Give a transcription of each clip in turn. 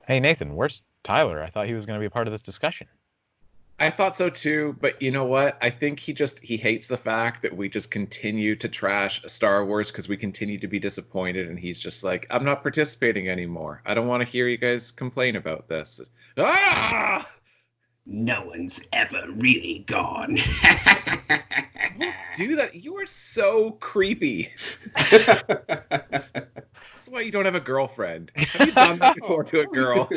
Hey Nathan, where's Tyler? I thought he was going to be a part of this discussion. I thought so too, but you know what? I think he hates the fact that we just continue to trash Star Wars because we continue to be disappointed, and he's just like, I'm not participating anymore. I don't want to hear you guys complain about this. Ah! No one's ever really gone. Don't do that. You are so creepy. That's why you don't have a girlfriend. Have you done that before to a girl?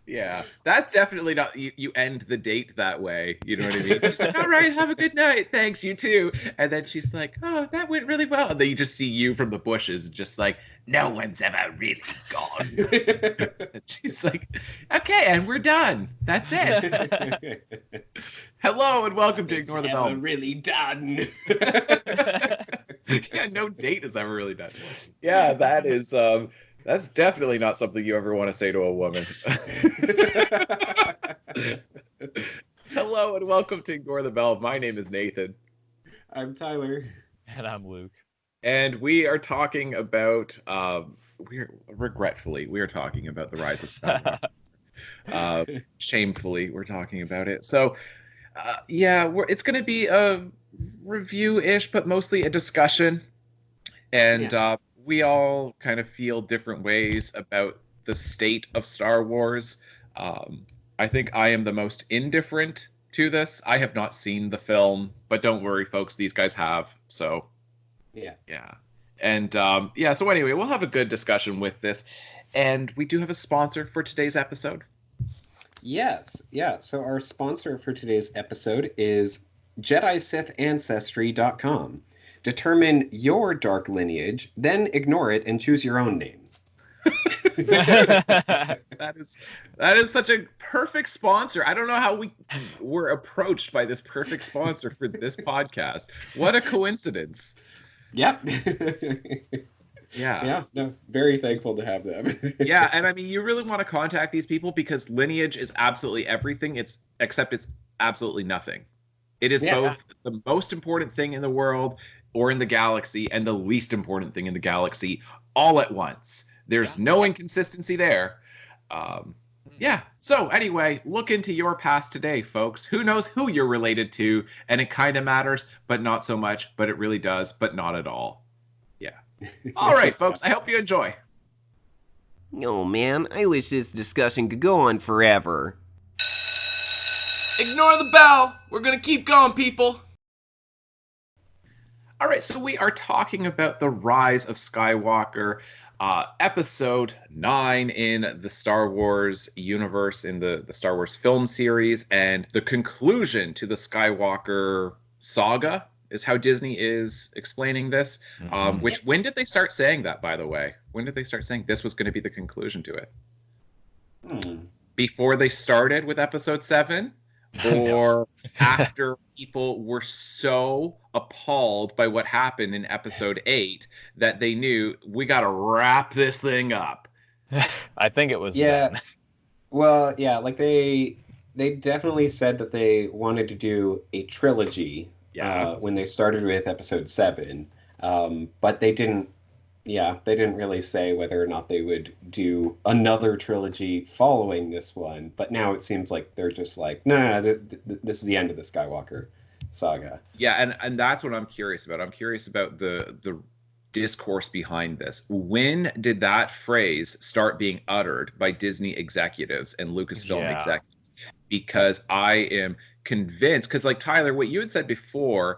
Yeah, that's definitely not you end the date that way. You know what I mean? She's like, all right, have a good night. Thanks, you too. And then she's like, oh, that went really well. And then you just see you from the bushes, just like, no one's ever really gone. And she's like, okay, and we're done. That's it. Hello and welcome to Ignore the Bell. Really done. Yeah, no date is ever really done. Yeah, that's definitely not something you ever want to say to a woman. Hello and welcome to Ignore the Bell. My name is Nathan. I'm Tyler. And I'm Luke. And we are talking about, we are talking about the Rise of Skywalker. Shamefully, we're talking about it. So, it's going to be a review-ish, but mostly a discussion. And we all kind of feel different ways about the state of Star Wars. I think I am the most indifferent to this. I have not seen the film, but don't worry, folks, these guys have. So, yeah. And, so anyway, we'll have a good discussion with this. And we do have a sponsor for today's episode. Yes, yeah. So our sponsor for today's episode is JediSithAncestry.com. Determine your dark lineage, then ignore it and choose your own name. That is such a perfect sponsor. I don't know how we were approached by this perfect sponsor for this podcast. What a coincidence. Yep. Yeah. Yeah, no, very thankful to have them. Yeah, and I mean, you really want to contact these people because lineage is absolutely everything, except it's absolutely nothing. It is both the most important thing in the world or in the galaxy and the least important thing in the galaxy all at once. There's no inconsistency there. So anyway, look into your past today, folks. Who knows who you're related to, and it kind of matters, but not so much, but it really does, but not at all. Yeah. All right, folks, I hope you enjoy. Oh man, I wish this discussion could go on forever. Ignore the bell. We're gonna keep going, people. All right, so we are talking about the Rise of Skywalker, episode 9 in the Star Wars universe, in the Star Wars film series, and the conclusion to the Skywalker Saga is how Disney is explaining this. When did they start saying that, by the way? When did they start saying this was going to be the conclusion to it? Before they started with episode 7? Or after people were so appalled by what happened in episode 8 that they knew we got to wrap this thing up? I think it was then. Well, yeah, like they definitely said that they wanted to do a trilogy when they started with episode 7, but they didn't really say whether or not they would do another trilogy following this one. But now it seems like they're just like, this is the end of the Skywalker saga. Yeah, and that's what I'm curious about. I'm curious about the discourse behind this. When did that phrase start being uttered by Disney executives and Lucasfilm executives? Because I am convinced, because like Tyler, what you had said before,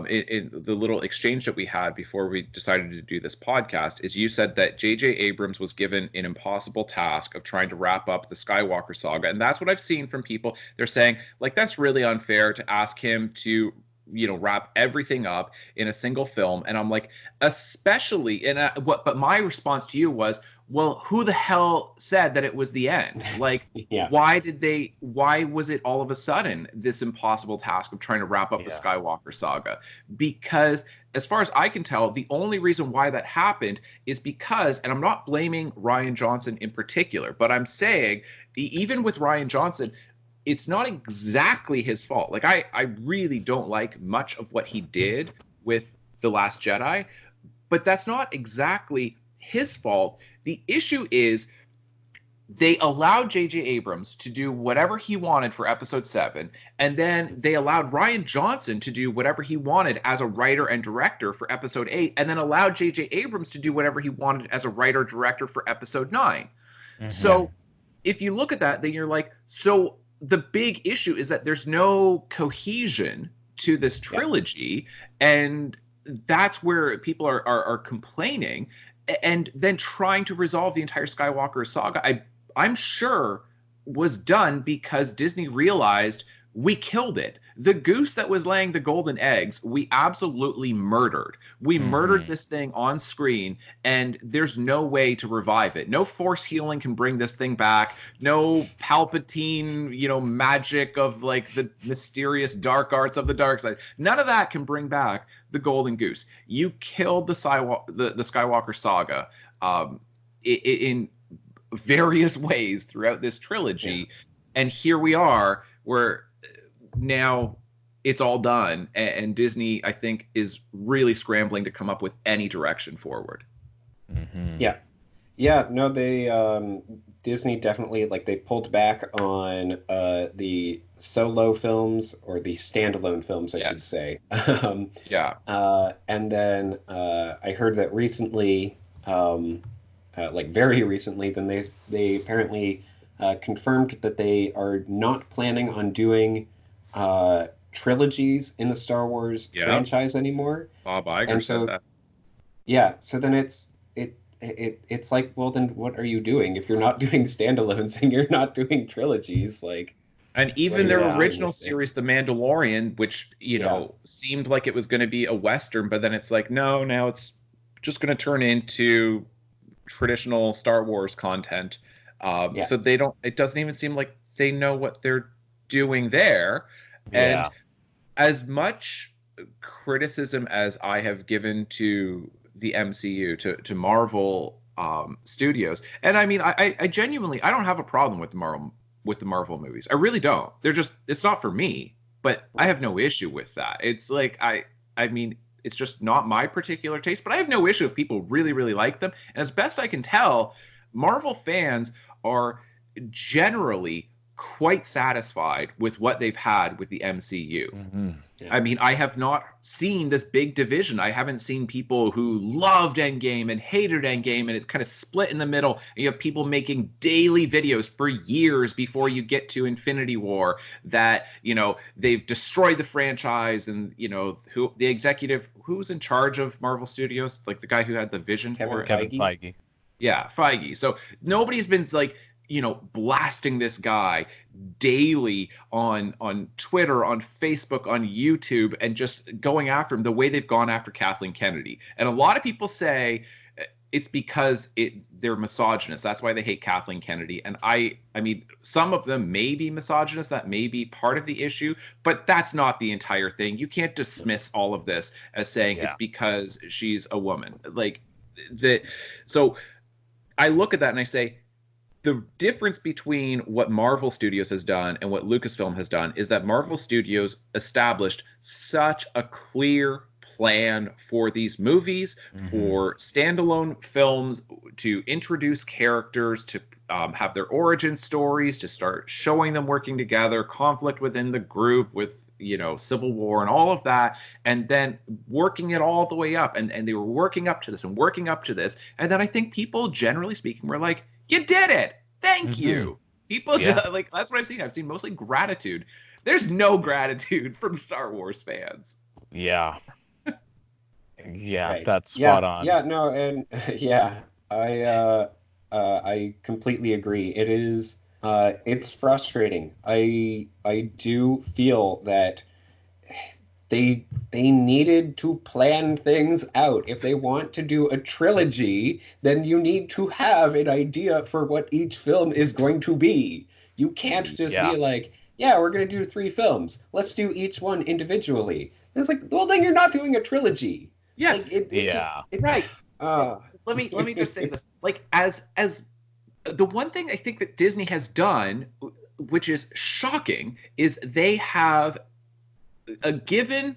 in the little exchange that we had before we decided to do this podcast, is you said that J.J. Abrams was given an impossible task of trying to wrap up the Skywalker saga. And that's what I've seen from people. They're saying, like, that's really unfair to ask him to, wrap everything up in a single film. And I'm like, especially but my response to you was, well, who the hell said that it was the end? Like, why was it all of a sudden this impossible task of trying to wrap up the Skywalker saga? Because as far as I can tell, the only reason why that happened is because, and I'm not blaming Rian Johnson in particular, but I'm saying even with Rian Johnson, it's not exactly his fault. Like, I really don't like much of what he did with The Last Jedi, but that's not exactly his fault. The issue is they allowed J.J. Abrams to do whatever he wanted for episode 7, and then they allowed Rian Johnson to do whatever he wanted as a writer and director for episode 8, and then allowed J.J. Abrams to do whatever he wanted as a writer director for episode 9. Mm-hmm. So if you look at that, then you're like, so the big issue is that there's no cohesion to this trilogy, and that's where people are complaining, and then trying to resolve the entire Skywalker saga. I'm sure was done because Disney realized we killed it. The goose that was laying the golden eggs, we absolutely murdered. We murdered this thing on screen, and there's no way to revive it. No force healing can bring this thing back. No Palpatine, magic of like the mysterious dark arts of the dark side. None of that can bring back the golden goose. You killed the Skywalker saga in various ways throughout this trilogy, and here we are where now it's all done, and Disney, I think, is really scrambling to come up with any direction forward. No, they Disney definitely, like, they pulled back on the solo films, or the standalone films, I should say. And then I heard that recently, like very recently, then they apparently confirmed that they are not planning on doing trilogies in the Star Wars franchise anymore. Bob Iger said that. Yeah, so then it's like, well, then what are you doing if you're not doing standalones and you're not doing trilogies? Like, and even their original series, The Mandalorian, which seemed like it was going to be a Western, but then it's like, no, now it's just going to turn into traditional Star Wars content. So they don't. It doesn't even seem like they know what they're doing there. And as much criticism as I have given to the MCU, to Marvel Studios, and I mean, I genuinely, I don't have a problem with the Marvel movies. I really don't. It's not for me. But I have no issue with that. It's like I mean, it's just not my particular taste. But I have no issue if people really, really like them. And as best I can tell, Marvel fans are generally quite satisfied with what they've had with the MCU. I mean, I have not seen this big division. I haven't seen people who loved Endgame and hated Endgame, and it's kind of split in the middle. And you have people making daily videos for years before you get to Infinity War that, they've destroyed the franchise, and, who the executive, who's in charge of Marvel Studios, like the guy who had the vision for it. Kevin Feige. Yeah, Feige. So nobody's been like, blasting this guy daily on Twitter, on Facebook, on YouTube, and just going after him the way they've gone after Kathleen Kennedy. And a lot of people say it's because they're misogynist. That's why they hate Kathleen Kennedy. And I mean, some of them may be misogynist. That may be part of the issue, but that's not the entire thing. You can't dismiss all of this as saying it's because she's a woman. So I look at that and I say, the difference between what Marvel Studios has done and what Lucasfilm has done is that Marvel Studios established such a clear plan for these movies, for standalone films, to introduce characters, to have their origin stories, to start showing them working together, conflict within the group with, Civil War and all of that, and then working it all the way up. And they were working up to this and working up to this. And then I think people, generally speaking, were like, you did it. Thank you. People just, like, that's what I've seen. I've seen mostly gratitude. There's no gratitude from Star Wars fans. Yeah. Right. That's spot on. Yeah, no, and I completely agree. It is it's frustrating. I do feel that they needed to plan things out. If they want to do a trilogy, then you need to have an idea for what each film is going to be. You can't just be like, we're going to do 3 films. Let's do each one individually. And it's like, well, then you're not doing a trilogy. Yeah. Like, right. Let me just say this. Like, as the one thing I think that Disney has done, which is shocking, is they have given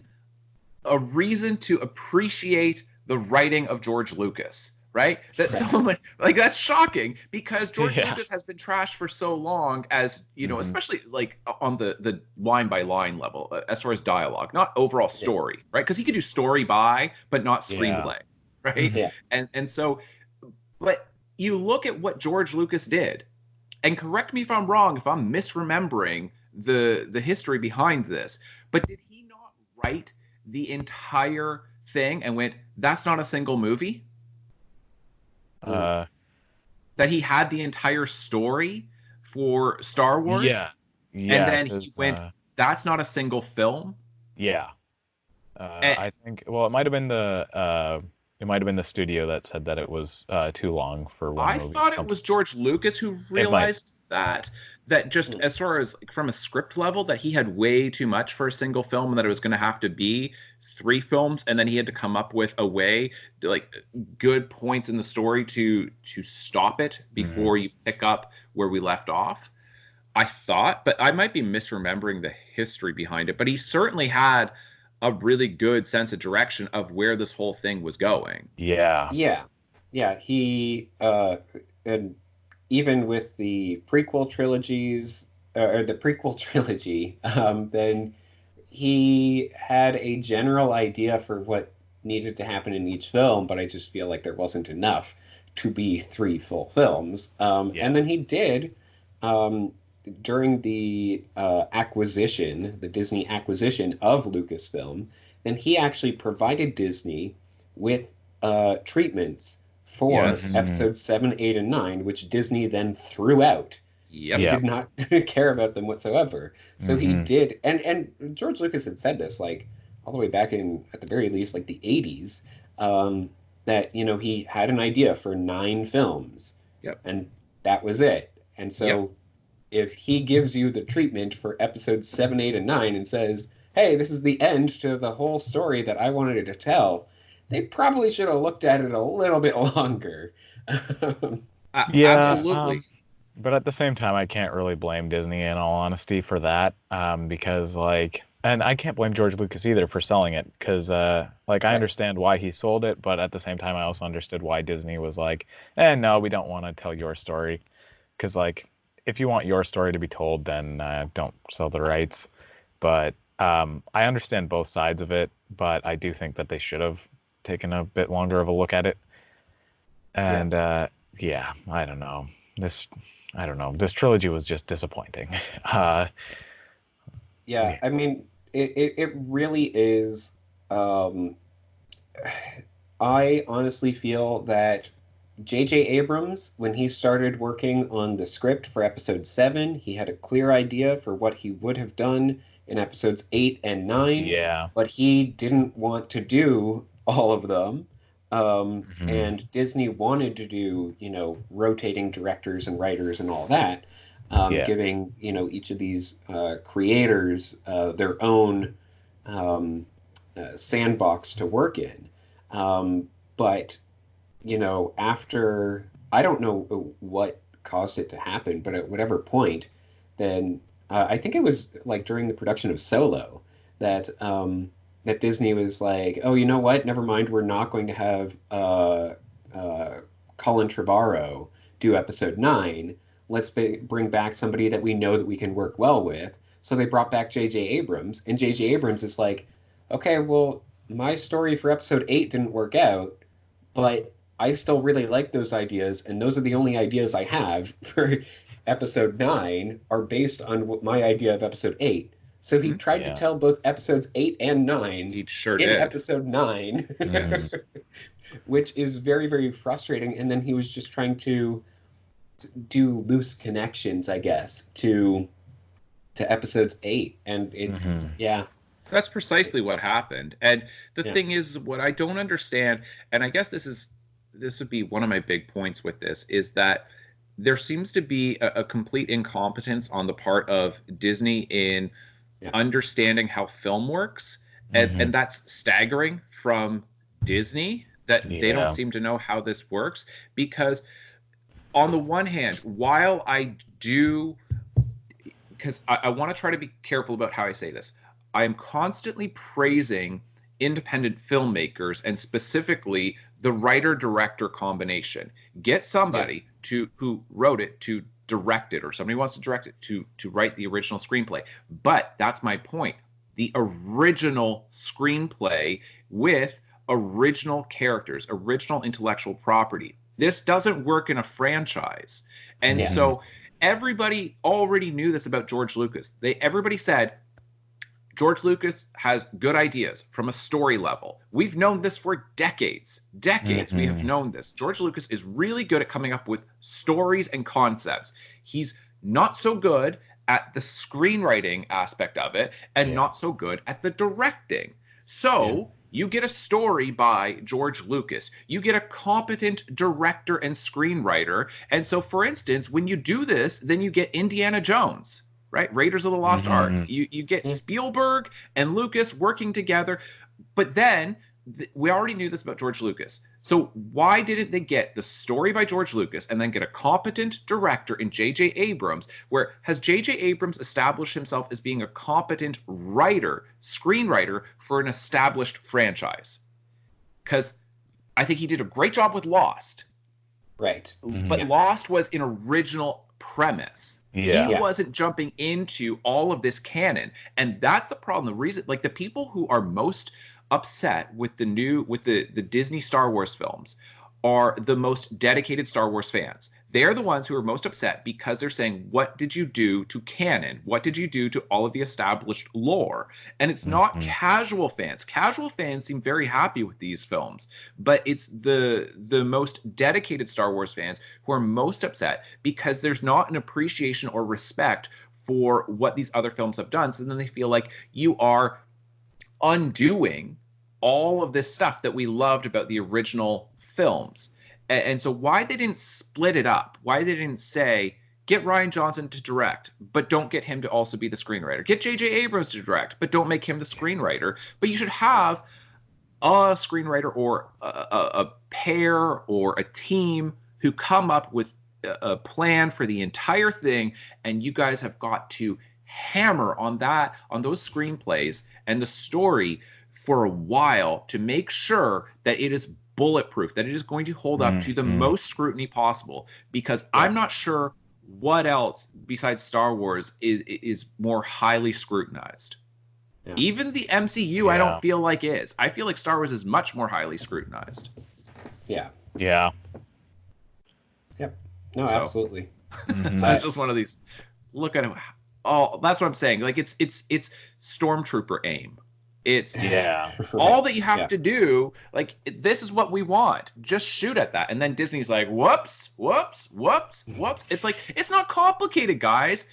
a reason to appreciate the writing of George Lucas. right? That someone like that's shocking because George Yeah. Lucas has been trashed for so long as especially like on the line by line level as far as dialogue, not overall story, right? Because he could do story by, but not screenplay, right? Yeah. And so, but you look at what George Lucas did, and correct me if I'm wrong, if I'm misremembering the history behind this, but did he not write the entire thing and went, "That's not a single movie"? That he had the entire story for Star Wars, Yeah. and then he went, "That's not a single film." Yeah. I think. Well, it might have been the studio that said that it was too long for one movie. I thought it was George Lucas who realized that just as far as from a script level, that he had way too much for a single film, and that it was going to have to be 3 films, and then he had to come up with a way, like good points in the story to stop it before you pick up where we left off. I thought, but I might be misremembering the history behind it. But he certainly had a really good sense of direction of where this whole thing was going. Yeah. He and even with the prequel trilogies or the prequel trilogy, then he had a general idea for what needed to happen in each film, but I just feel like there wasn't enough to be 3 full films. And then he did during the acquisition, the Disney acquisition of Lucasfilm, then he actually provided Disney with treatments for episodes 7, 8, and 9, which Disney then threw out. Yep. He did not care about them whatsoever. So he did, and George Lucas had said this like all the way back in, at the very least, like the 80s, that he had an idea for 9 films, and that was it. And so if he gives you the treatment for episodes 7, 8, and 9 and says, "Hey, this is the end to the whole story that I wanted to tell," they probably should have looked at it a little bit longer. Absolutely. But at the same time, I can't really blame Disney, in all honesty, for that, because and I can't blame George Lucas either for selling it, because I understand why he sold it, but at the same time, I also understood why Disney was like, no, we don't want to tell your story, because if you want your story to be told, then don't sell the rights. But I understand both sides of it, but I do think that they should have taken a bit longer of a look at it. And I don't know. This trilogy was just disappointing. I mean, it really is. I honestly feel that J.J. Abrams, when he started working on the script for episode 7, he had a clear idea for what he would have done in episodes 8 and 9. Yeah. But he didn't want to do all of them. And Disney wanted to do, rotating directors and writers and all that, giving, each of these creators their own sandbox to work in. But after, I don't know what caused it to happen, but at whatever point, then I think it was like during the production of Solo that Disney was like, oh, you know what? Never mind. We're not going to have Colin Trevorrow do episode 9. Let's bring back somebody that we know that we can work well with. So they brought back J.J. Abrams, and J.J. Abrams is like, okay, well, my story for episode 8 didn't work out, but I still really like those ideas, and those are the only ideas I have for episode 9 are based on my idea of episode 8. So he tried to tell both episodes 8 and 9 he sure did. Episode 9, which is very, very frustrating. And then he was just trying to do loose connections, I guess, to episodes 8. And it, That's precisely what happened. And the thing is, what I don't understand, and I guess this would be one of my big points with this, is that there seems to be a complete incompetence on the part of Disney in understanding how film works, and that's staggering from Disney, that they don't seem to know how this works. Because on the one hand, while I do, because I want to try to be careful about how I say this, I am constantly praising independent filmmakers, and specifically the writer-director combination. Get somebody who wrote it to direct it, or somebody who wants to direct it to write the original screenplay. But that's my point. The original screenplay with original characters, original intellectual property. This doesn't work in a franchise. And so everybody already knew this about George Lucas. Everybody said, George Lucas has good ideas from a story level. We've known this for decades. We have known this. George Lucas is really good at coming up with stories and concepts. He's not so good at the screenwriting aspect of it, and not so good at the directing. So you get a story by George Lucas. You get a competent director and screenwriter. And so, for instance, when you do this, then you get Indiana Jones, right? Raiders of the Lost Ark. You get Spielberg and Lucas working together. But then we already knew this about George Lucas. So why didn't they get the story by George Lucas and then get a competent director in J.J. Abrams? Where has J.J. Abrams established himself as being a competent writer, screenwriter for an established franchise? Because I think he did a great job with Lost. Right. But Lost was an original premise. He wasn't jumping into all of this canon. And that's the problem. The reason, like, the people who are most upset with the Disney Star Wars films are the most dedicated Star Wars fans. They're the ones who are most upset because they're saying, what did you do to canon? What did you do to all of the established lore? And it's not casual fans. Casual fans seem very happy with these films, but it's the most dedicated Star Wars fans who are most upset because there's not an appreciation or respect for what these other films have done. So then they feel like you are undoing all of this stuff that we loved about the original films. And so why they didn't split it up, why they didn't say, get Rian Johnson to direct, but don't get him to also be the screenwriter. Get J.J. Abrams to direct, but don't make him the screenwriter. But you should have a screenwriter or a pair or a team who come up with a plan for the entire thing, and you guys have got to hammer on those screenplays and the story for a while to make sure that it is bulletproof, that it is going to hold up to the most scrutiny possible, because I'm not sure what else besides Star Wars is more highly scrutinized. Even the MCU, I don't feel like is. I feel like Star Wars is much more highly scrutinized. Yep. No, absolutely. So it's just one of these. Look at him. Oh, that's what I'm saying. Like it's Stormtrooper aim. It's all that you have to do. Like, this is what we want. Just shoot at that. And then Disney's like, whoops. It's like, it's not complicated, guys.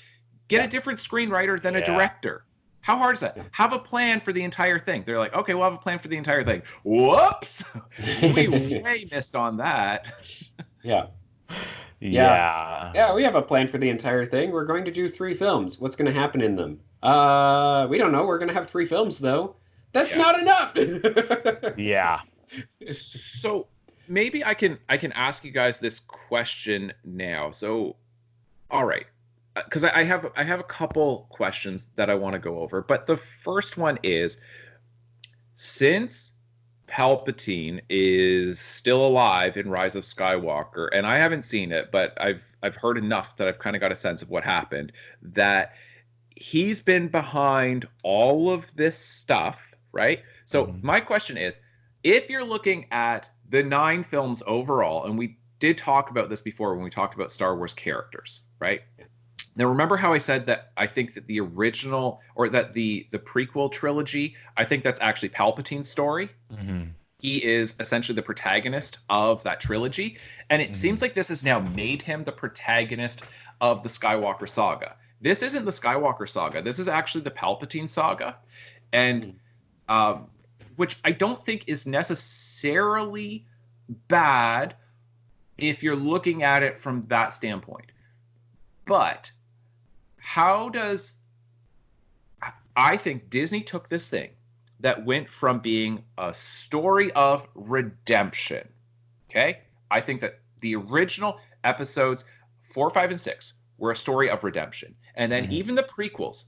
Get a different screenwriter than a director. How hard is that? Have a plan for the entire thing. They're like, okay, we'll have a plan for the entire thing. Whoops. We way missed on that. Yeah, we have a plan for the entire thing. We're going to do 3 films. What's going to happen in them? We don't know. We're going to have 3 films, though. That's not enough. So maybe I can ask you guys this question now. So, all right, because I have a couple questions that I want to go over. But the first one is, since Palpatine is still alive in Rise of Skywalker, and I haven't seen it, but I've heard enough that I've kind of got a sense of what happened, that he's been behind all of this stuff, right? So my question is, if you're looking at the 9 films overall, and we did talk about this before when we talked about Star Wars characters, right? Now, remember how I said that I think that the original, or that the prequel trilogy, I think that's actually Palpatine's story. He is essentially the protagonist of that trilogy. And it seems like this has now made him the protagonist of the Skywalker Saga. This isn't the Skywalker Saga. This is actually the Palpatine Saga. And which I don't think is necessarily bad if you're looking at it from that standpoint. But I think Disney took this thing that went from being a story of redemption. Okay? I think that the original episodes 4, 5, and 6 were a story of redemption. And then even the prequels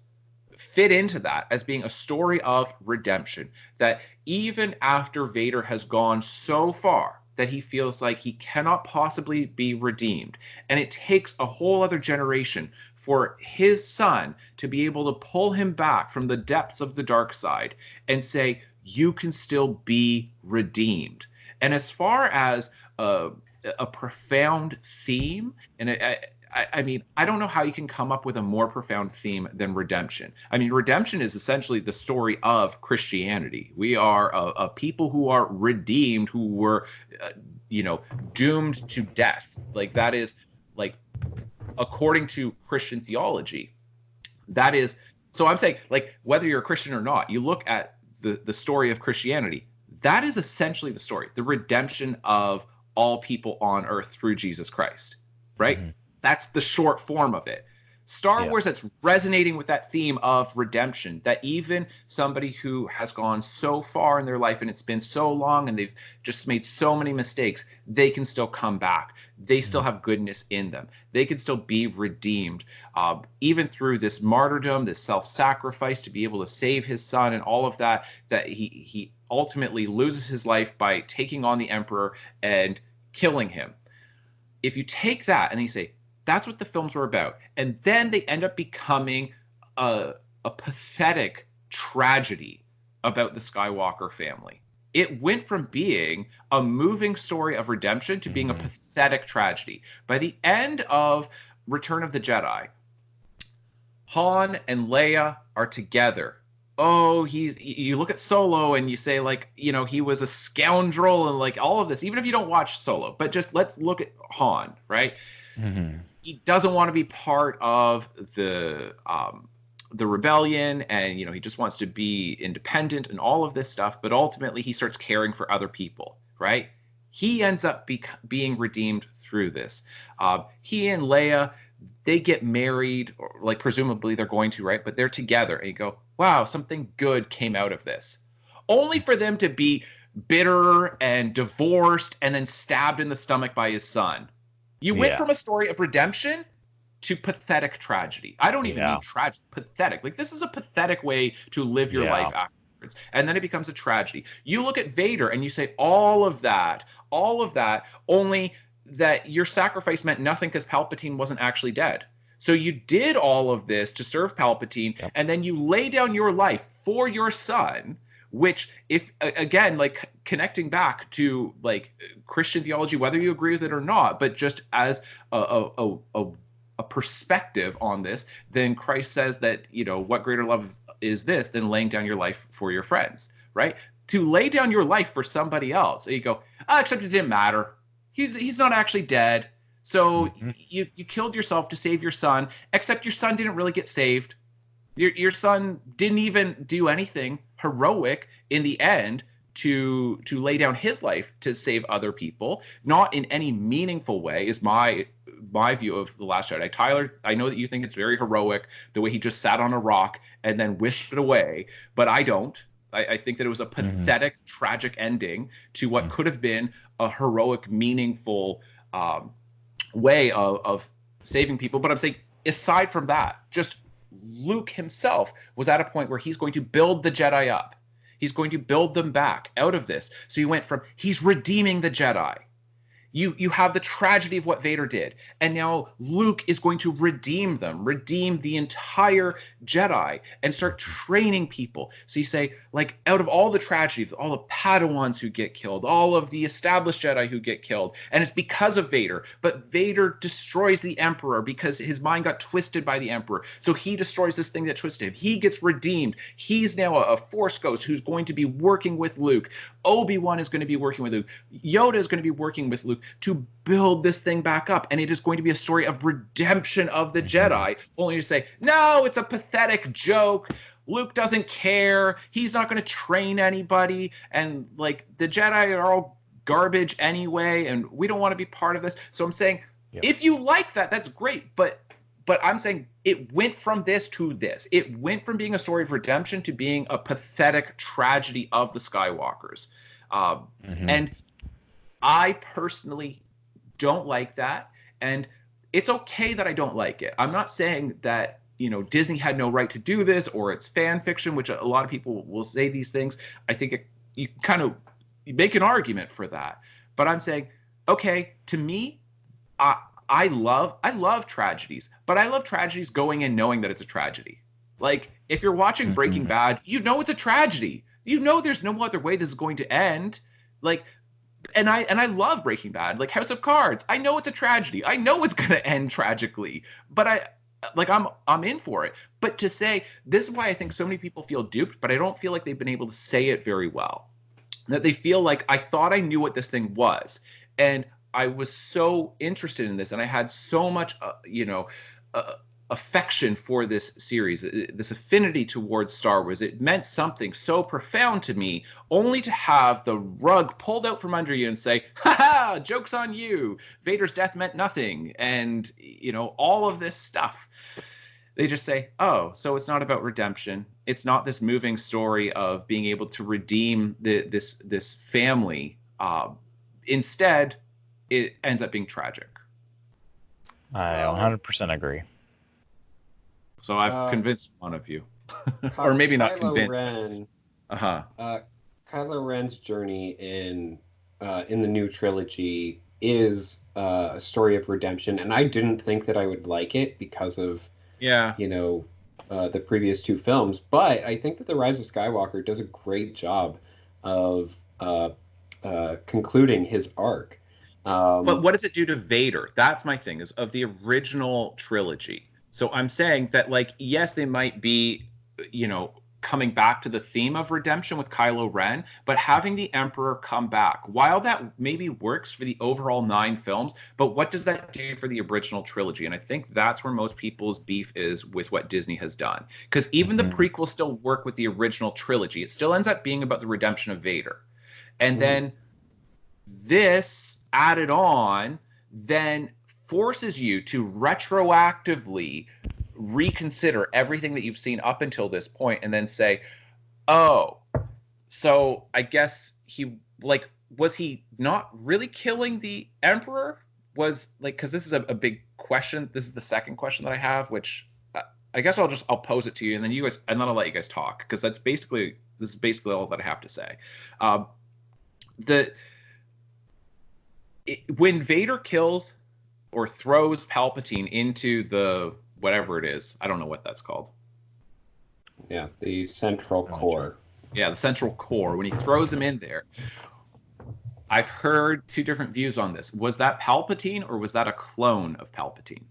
fit into that as being a story of redemption. That even after Vader has gone so far, that he feels like he cannot possibly be redeemed. And it takes a whole other generation for his son to be able to pull him back from the depths of the dark side and say, you can still be redeemed. And as far as a profound theme, and I mean, I don't know how you can come up with a more profound theme than redemption. I mean, redemption is essentially the story of Christianity. We are a people who are redeemed, who were, doomed to death. Like, that is, like, according to Christian theology, that is. So I'm saying, like, whether you're a Christian or not, you look at the story of Christianity, that is essentially the story, the redemption of all people on earth through Jesus Christ, right? Mm-hmm. That's the short form of it. Star Wars, that's resonating with that theme of redemption, that even somebody who has gone so far in their life and it's been so long and they've just made so many mistakes, they can still come back. They still have goodness in them. They can still be redeemed, even through this martyrdom, this self-sacrifice to be able to save his son and all of that, that he ultimately loses his life by taking on the Emperor and killing him. If you take that and you say, that's what the films were about, and then they end up becoming a pathetic tragedy about the Skywalker family. It went from being a moving story of redemption to being a pathetic tragedy. By the end of Return of the Jedi, Han and Leia are together. Oh, you look at Solo and you say, like, he was a scoundrel and like all of this, even if you don't watch Solo, but just let's look at Han, right? Mm-hmm. He doesn't want to be part of the rebellion, and he just wants to be independent and all of this stuff, but ultimately he starts caring for other people, right? He ends up being redeemed through this. He and Leia, they get married, or like presumably they're going to, right? But they're together, and you go, wow, something good came out of this. Only for them to be bitter and divorced and then stabbed in the stomach by his son. You went from a story of redemption to pathetic tragedy. I don't even mean tragic, pathetic. Like, this is a pathetic way to live your life afterwards. And then it becomes a tragedy. You look at Vader and you say all of that, only that your sacrifice meant nothing because Palpatine wasn't actually dead. So you did all of this to serve Palpatine, and then you lay down your life for your son, which, if again, like connecting back to like Christian theology, whether you agree with it or not, but just as a perspective on this, then Christ says that, what greater love is this than laying down your life for your friends, right? To lay down your life for somebody else. And you go, except it didn't matter. He's not actually dead. So you killed yourself to save your son, except your son didn't really get saved. Your son didn't even do anything heroic in the end to lay down his life to save other people, not in any meaningful way, is my view of The Last Jedi. Tyler, I know that you think it's very heroic, the way he just sat on a rock and then whisked it away, but I don't. I think that it was a pathetic, tragic ending to what could have been a heroic, meaningful way of saving people. But I'm saying, aside from that, just Luke himself was at a point where he's going to build the Jedi up. He's going to build them back out of this. So he went from, he's redeeming the Jedi. You have the tragedy of what Vader did. And now Luke is going to redeem them, redeem the entire Jedi, and start training people. So you say, like, out of all the tragedies, all the Padawans who get killed, all of the established Jedi who get killed, and it's because of Vader. But Vader destroys the Emperor because his mind got twisted by the Emperor. So he destroys this thing that twisted him. He gets redeemed. He's now a Force ghost who's going to be working with Luke. Obi-Wan is going to be working with Luke. Yoda is going to be working with Luke to build this thing back up. And it is going to be a story of redemption of the Jedi, only to say, no, it's a pathetic joke. Luke doesn't care. He's not going to train anybody. And like, the Jedi are all garbage anyway, and we don't want to be part of this. So I'm saying, if you like that, that's great. But I'm saying it went from this to this. It went from being a story of redemption to being a pathetic tragedy of the Skywalkers. And I personally don't like that. And it's okay that I don't like it. I'm not saying that, Disney had no right to do this, or it's fan fiction, which a lot of people will say these things. I think you make an argument for that. But I'm saying, okay, to me, I love tragedies, but I love tragedies going in knowing that it's a tragedy. Like, if you're watching Breaking Bad, you know it's a tragedy. You know there's no other way this is going to end. Like, and I love Breaking Bad. Like House of Cards, I know it's a tragedy. I know it's going to end tragically, but I'm in for it. But to say, this is why I think so many people feel duped, but I don't feel like they've been able to say it very well. That they feel like, I thought I knew what this thing was, and I was so interested in this, and I had so much, affection for this series, this affinity towards Star Wars. It meant something so profound to me, only to have the rug pulled out from under you and say, "Ha ha! Joke's on you! Vader's death meant nothing," and all of this stuff. They just say, "Oh, so it's not about redemption. It's not this moving story of being able to redeem this family. Instead, it ends up being tragic." I 100% agree. So I've convinced one of you, or maybe not convinced. Ren, Uh-huh. Kylo Ren's journey in the new trilogy is a story of redemption, and I didn't think that I would like it because of the previous two films. But I think that the Rise of Skywalker does a great job of concluding his arc. But what does it do to Vader? That's my thing, is of the original trilogy. So I'm saying that, like, yes, they might be, coming back to the theme of redemption with Kylo Ren, but having the Emperor come back, while that maybe works for the overall 9 films, but what does that do for the original trilogy? And I think that's where most people's beef is with what Disney has done. Because even the prequels still work with the original trilogy. It still ends up being about the redemption of Vader. And then this added on then forces you to retroactively reconsider everything that you've seen up until this point, and then say, oh, so I guess was he not really killing the Emperor? Because this is a big question. This is the second question that I have, which I guess I'll pose it to you, and then and then I'll let you guys talk, because this is basically all that I have to say. When Vader kills or throws Palpatine into the whatever it is, I don't know what that's called. Yeah, the central core. Yeah, the central core. When he throws him in there, I've heard 2 different views on this. Was that Palpatine, or was that a clone of Palpatine?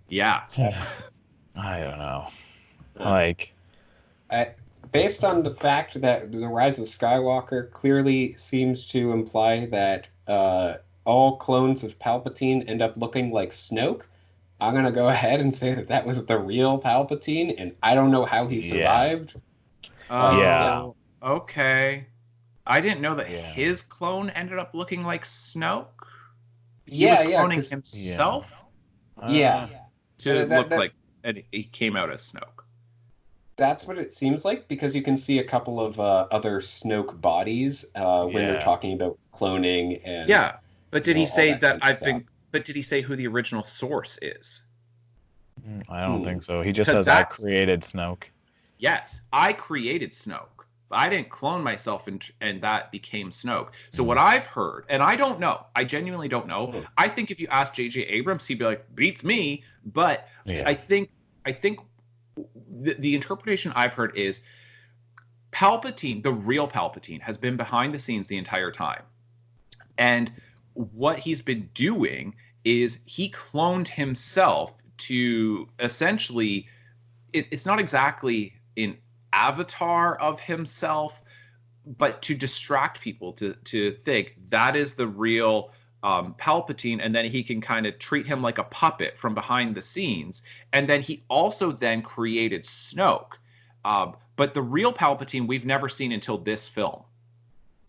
Yeah. I don't know. Based on the fact that the Rise of Skywalker clearly seems to imply that all clones of Palpatine end up looking like Snoke, I'm going to go ahead and say that was the real Palpatine, and I don't know how he survived. Yeah. Okay. I didn't know that his clone ended up looking like Snoke. He was cloning himself? To look like, and he came out as Snoke. That's what it seems like, because you can see a couple of other Snoke bodies when they're talking about cloning and but did he say that but did he say who the original source is? I don't think so. He just says, I created Snoke. Yes, I created Snoke. I didn't clone myself and that became Snoke. So what I've heard, and I don't know, I genuinely don't know. I think if you ask J.J. Abrams, he'd be like, beats me. But I think the interpretation I've heard is Palpatine, the real Palpatine, has been behind the scenes the entire time. And what he's been doing is he cloned himself to essentially, it's not exactly an avatar of himself, but to distract people to think that is the real Palpatine, and then he can kind of treat him like a puppet from behind the scenes. And then he also then created Snoke. But the real Palpatine we've never seen until this film.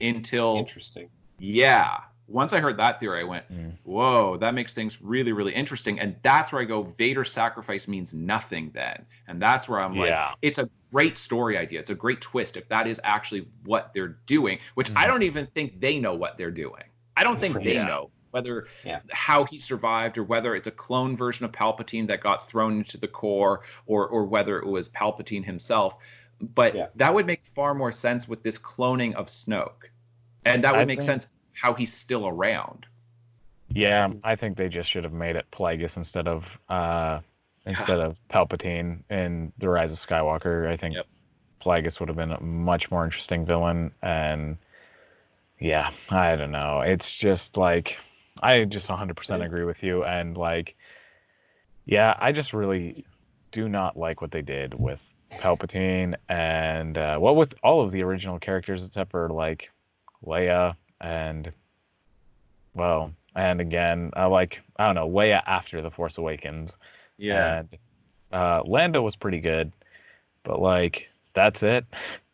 Interesting. Yeah. Once I heard that theory, I went, whoa, that makes things really, really interesting. And that's where I go, Vader's sacrifice means nothing then. And that's where I'm like, it's a great story idea. It's a great twist if that is actually what they're doing, which I don't even think they know what they're doing. I don't think they know whether how he survived, or whether it's a clone version of Palpatine that got thrown into the core, or whether it was Palpatine himself. but that would make far more sense with this cloning of Snoke, and that would make sense how he's still around. Yeah, I think they just should have made it Plagueis instead of Palpatine in the Rise of Skywalker. I think Plagueis would have been a much more interesting villain, and yeah, I don't know. It's just like I just 100% agree with you, and like, yeah, I just really do not like what they did with Palpatine and well, with all of the original characters except for like Leia and well, and again, I don't know, Leia after The Force Awakens. Yeah. And Lando was pretty good, but like that's it.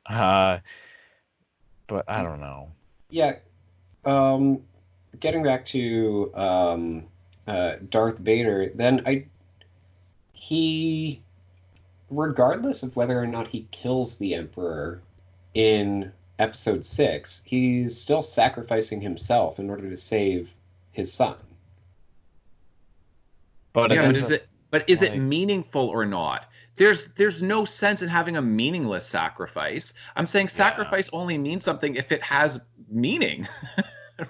But I don't know. Yeah. Getting back to Darth Vader, then he, regardless of whether or not he kills the Emperor in Episode 6, he's still sacrificing himself in order to save his son. But is it meaningful or not? There's no sense in having a meaningless sacrifice. I'm saying sacrifice only means something if it has meaning,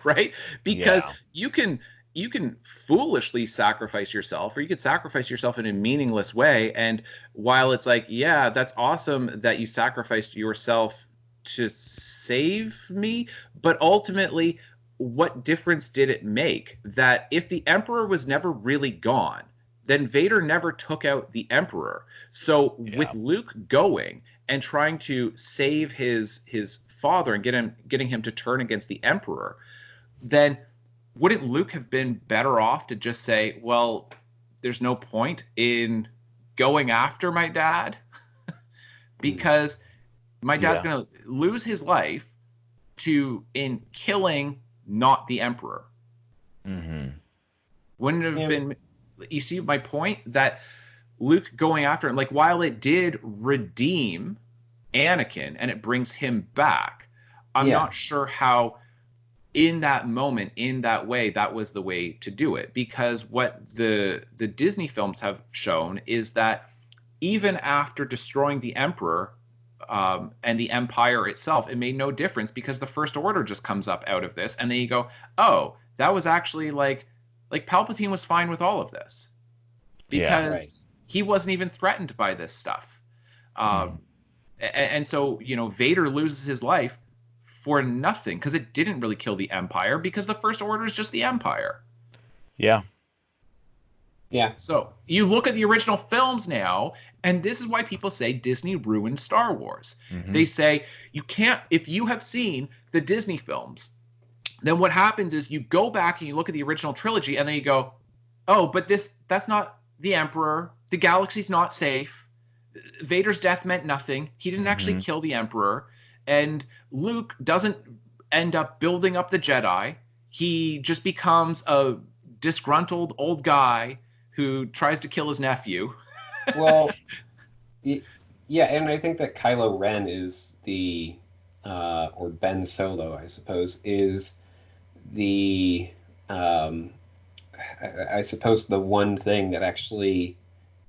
right? Because you can foolishly sacrifice yourself, or you could sacrifice yourself in a meaningless way. And while it's like, yeah, that's awesome that you sacrificed yourself to save me, but ultimately, what difference did it make? That if the Emperor was never really gone, then Vader never took out the Emperor. So with Luke going and trying to save his father and getting him to turn against the Emperor, then wouldn't Luke have been better off to just say, well, there's no point in going after my dad because my dad's going to lose his life in killing not the Emperor. Mm-hmm. Wouldn't it have been... You see my point? That Luke going after him, like, while it did redeem Anakin and it brings him back, I'm not sure how in that moment, in that way, that was the way to do it. Because what the Disney films have shown is that even after destroying the Emperor and the Empire itself, it made no difference because the First Order just comes up out of this. And then you go, oh, that was actually like Palpatine was fine with all of this because he wasn't even threatened by this stuff. And so, Vader loses his life for nothing because it didn't really kill the Empire because the First Order is just the Empire. Yeah. Yeah. So you look at the original films now, and this is why people say Disney ruined Star Wars. Mm-hmm. They say you can't, if you have seen the Disney films, then what happens is you go back and you look at the original trilogy and then you go, oh, but that's not the Emperor. The galaxy's not safe. Vader's death meant nothing. He didn't actually kill the Emperor. And Luke doesn't end up building up the Jedi. He just becomes a disgruntled old guy who tries to kill his nephew. Well, yeah, and I think that Kylo Ren is or Ben Solo, I suppose, is I suppose the one thing that actually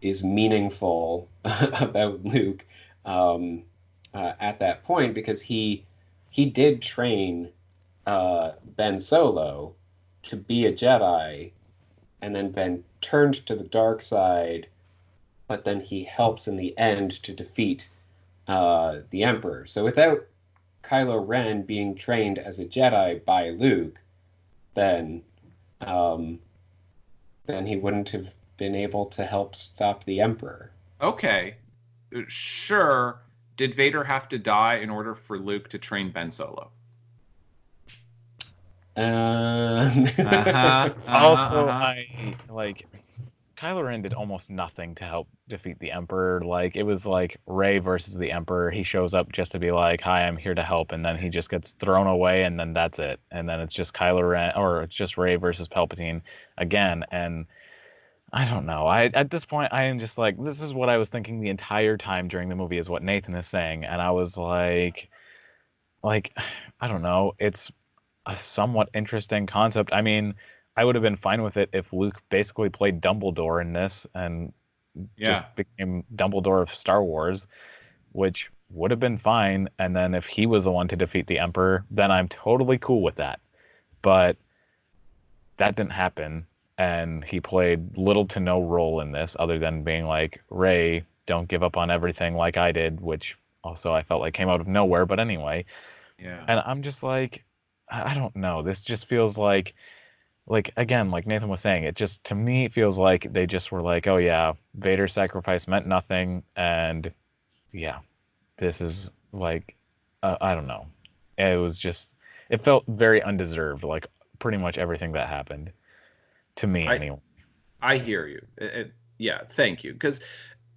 is meaningful about Luke at that point, because he did train Ben Solo to be a Jedi, and then Ben turned to the dark side, but then he helps in the end to defeat the Emperor. So without Kylo Ren being trained as a Jedi by Luke, then he wouldn't have been able to help stop the Emperor. Okay, sure. Did Vader have to die in order for Luke to train Ben Solo? Also, Kylo Ren did almost nothing to help defeat the Emperor. Like, it was like Rey versus the Emperor. He shows up just to be like, hi, I'm here to help, and then he just gets thrown away, and then that's it. And then it's just Kylo Ren, or it's just Rey versus Palpatine again. And I don't know. At this point, I am just like, this is what I was thinking the entire time during the movie, is what Nathan is saying. And I was like, I don't know. It's a somewhat interesting concept. I mean, I would have been fine with it if Luke basically played Dumbledore in this and just became Dumbledore of Star Wars, which would have been fine. And then if he was the one to defeat the Emperor, then I'm totally cool with that. But that didn't happen, and he played little to no role in this other than being like, Rey, don't give up on everything like I did, which also I felt like came out of nowhere. But anyway, Yeah. and I'm just like, I don't know. This just feels like again, like Nathan was saying, it just to me it feels like they just were like, oh yeah, Vader's sacrifice meant nothing, and yeah, this is like, I don't know. It was just, it felt very undeserved, like pretty much everything that happened to me anyway. I hear you. Yeah, thank you. Because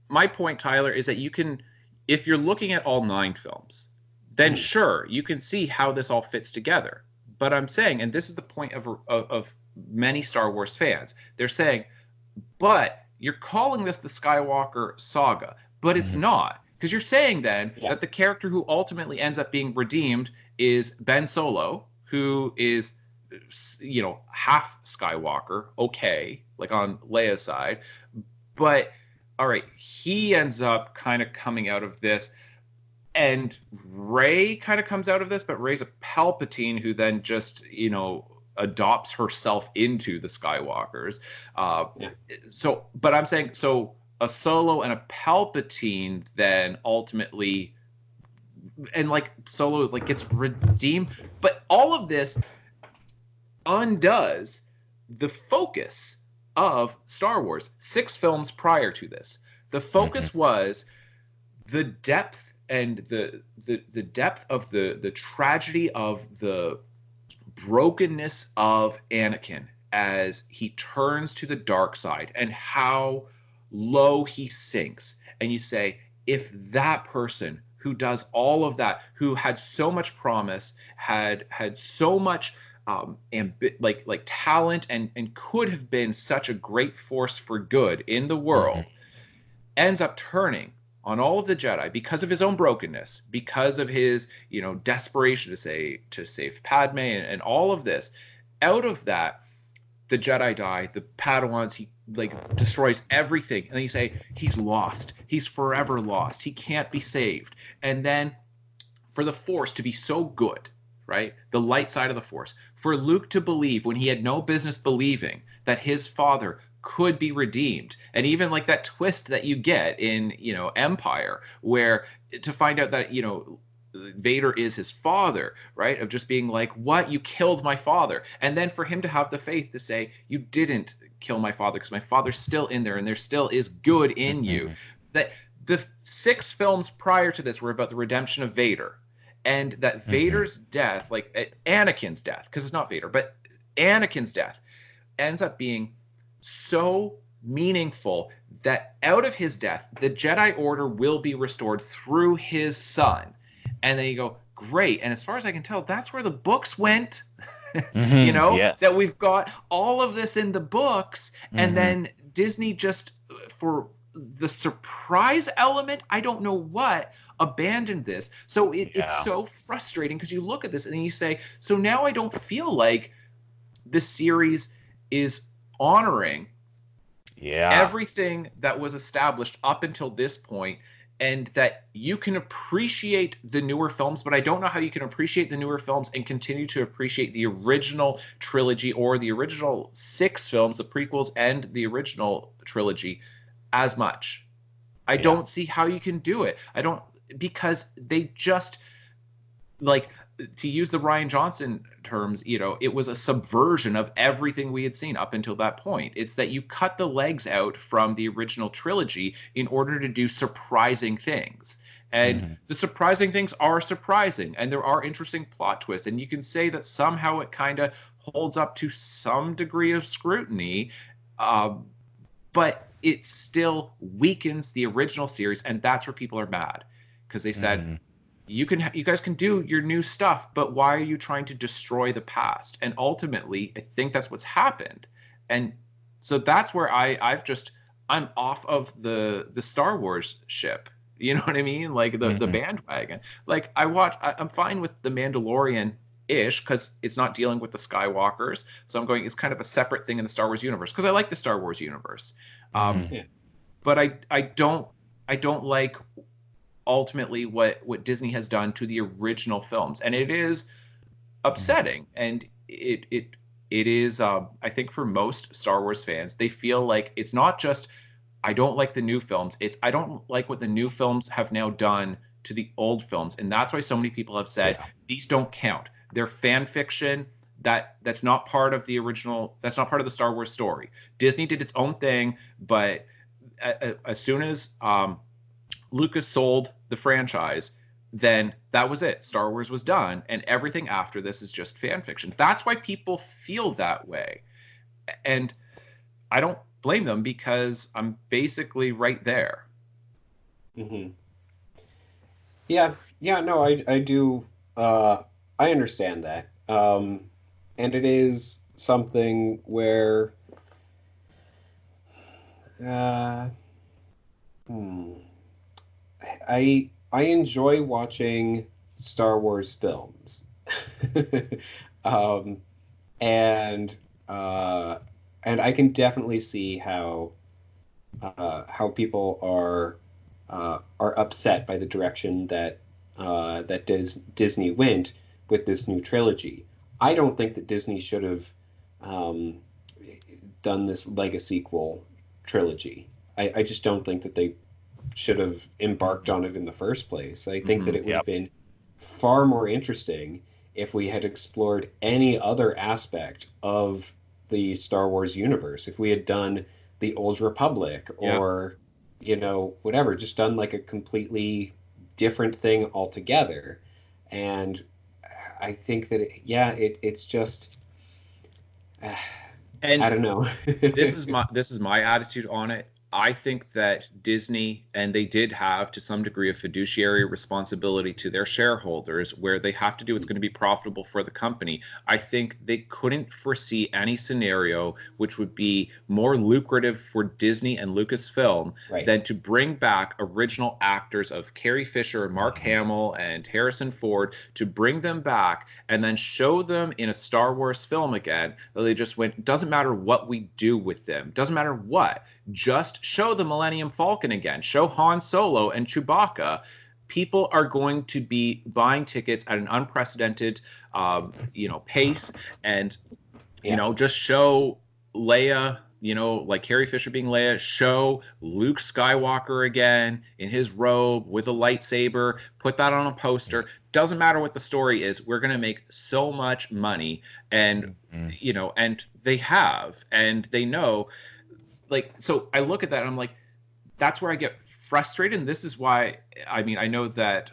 my point, Tyler, is that you can, if you're looking at all 9 films, then sure, you can see how this all fits together. But I'm saying, and this is the point of many Star Wars fans, they're saying, but you're calling this the Skywalker Saga, but it's not. Because you're saying then that the character who ultimately ends up being redeemed is Ben Solo, who is, you know, half Skywalker, okay, like on Leia's side. But, all right, he ends up kind of coming out of this. And Rey kind of comes out of this, but Rey's a Palpatine who then just, you know, adopts herself into the Skywalkers. So, but I'm saying, so a Solo and a Palpatine then ultimately, and like Solo like gets redeemed, but all of this undoes the focus of Star Wars. 6 films prior to this, the focus was the depth and the depth of the tragedy of the brokenness of Anakin as he turns to the dark side and how low he sinks. And you say, if that person who does all of that, who had so much promise, had so much like talent and could have been such a great force for good in the world, ends up turning on all of the Jedi because of his own brokenness, because of his, you know, desperation to save Padme and all of this. Out of that, the Jedi die, the Padawans, he like destroys everything. And then you say, he's lost. He's forever lost. He can't be saved. And then for the Force to be so good, right? The light side of the Force, for Luke to believe when he had no business believing that his father could be redeemed. And even like that twist that you get in, you know, Empire, where to find out that, you know, Vader is his father, right? Of just being like, what? You killed my father. And then for him to have the faith to say, you didn't kill my father because my father's still in there and there still is good in you. That the 6 films prior to this were about the redemption of Vader. And that Vader's death, like Anakin's death, because it's not Vader, but Anakin's death ends up being so meaningful that out of his death, the Jedi Order will be restored through his son. And then you go, great. And as far as I can tell, that's where the books went. You know, that we've got all of this in the books. And then Disney just, for the surprise element, I don't know what, abandoned this. So it's so frustrating because you look at this and you say, so now I don't feel like the series is honoring everything that was established up until this point, and that you can appreciate the newer films, but I don't know how you can appreciate the newer films and continue to appreciate the original trilogy or the original 6 films, the prequels and the original trilogy as much. I don't see how you can do it. I don't, because they just, like, to use the Rian Johnson terms, you know, it was a subversion of everything we had seen up until that point. It's that you cut the legs out from the original trilogy in order to do surprising things. And the surprising things are surprising, and there are interesting plot twists, and you can say that somehow it kind of holds up to some degree of scrutiny, but it still weakens the original series, and that's where people are mad, because they said, you guys can do your new stuff, but why are you trying to destroy the past? And ultimately, I think that's what's happened. And so that's where I'm off of the Star Wars ship. You know what I mean? Like the bandwagon. Like I'm fine with The Mandalorian-ish because it's not dealing with the Skywalkers. So I'm going, it's kind of a separate thing in the Star Wars universe because I like the Star Wars universe. But I don't like ultimately what Disney has done to the original films, and it is upsetting. And it is, I think for most Star Wars fans, they feel like it's not just I don't like the new films, it's I don't like what the new films have now done to the old films, and that's why so many people have said these don't count. They're fan fiction. That's not part of the original. That's not part of the Star Wars story. Disney did its own thing, but as soon as Lucas sold the franchise, then that was it. Star Wars was done, and everything after this is just fan fiction. That's why people feel that way, and I don't blame them because I'm basically right there. Mm-hmm. Yeah, no, I do. I understand that, and it is something where, uh, hmm, I enjoy watching Star Wars films, um, and I can definitely see how people are upset by the direction that Disney went with this new trilogy. I don't think that Disney should have um, done this Legacy sequel trilogy. I just don't think that they should have embarked on it in the first place. I think that it would have been far more interesting if we had explored any other aspect of the Star Wars universe. If we had done the Old Republic or, whatever, just done like a completely different thing altogether. And I think that, it's just, And I don't know. this is my attitude on it. I think that Disney, and they did have to some degree a fiduciary responsibility to their shareholders where they have to do what's going to be profitable for the company. I think they couldn't foresee any scenario which would be more lucrative for Disney and Lucasfilm than to bring back original actors of Carrie Fisher, Mark Hamill, and Harrison Ford, to bring them back and then show them in a Star Wars film again. They just went, doesn't matter what we do with them, doesn't matter what, just show the Millennium Falcon again, show Han Solo and Chewbacca. People are going to be buying tickets at an unprecedented, pace, and just show Leia, like Carrie Fisher being Leia, show Luke Skywalker again in his robe with a lightsaber, put that on a poster. Doesn't matter what the story is, we're going to make so much money. And, and they have, and they know. Like, so I look at that and I'm like, that's where I get frustrated. And this is why, I know that,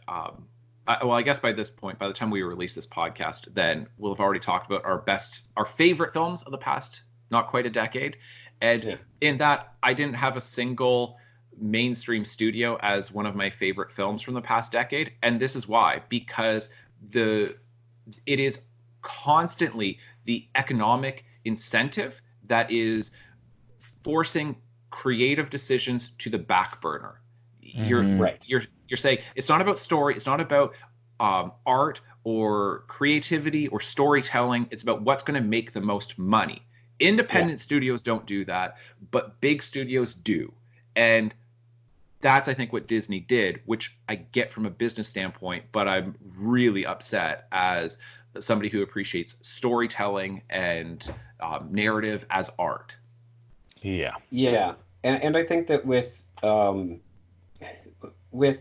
I guess by this point, by the time we release this podcast, then we'll have already talked about our favorite films of the past, not quite a decade. And in that, I didn't have a single mainstream studio as one of my favorite films from the past decade. And this is why, because it is constantly the economic incentive that is forcing creative decisions to the back burner. You're saying it's not about story, it's not about art or creativity or storytelling. It's about what's going to make the most money. Independent studios don't do that, but big studios do. And that's, I think, what Disney did, which I get from a business standpoint, but I'm really upset as somebody who appreciates storytelling and narrative as art. Yeah, and I think that with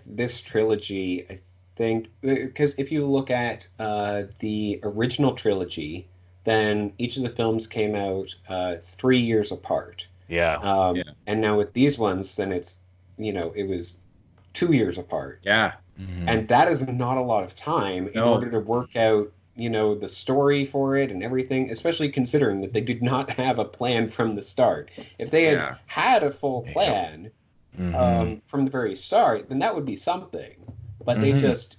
this trilogy, I think, because if you look at the original trilogy, then each of the films came out 3 years apart. And now with these ones, then it's, it was 2 years apart. And that is not a lot of time in order to work out, the story for it and everything, especially considering that they did not have a plan from the start. If they had had a full plan from the very start, then that would be something. But they just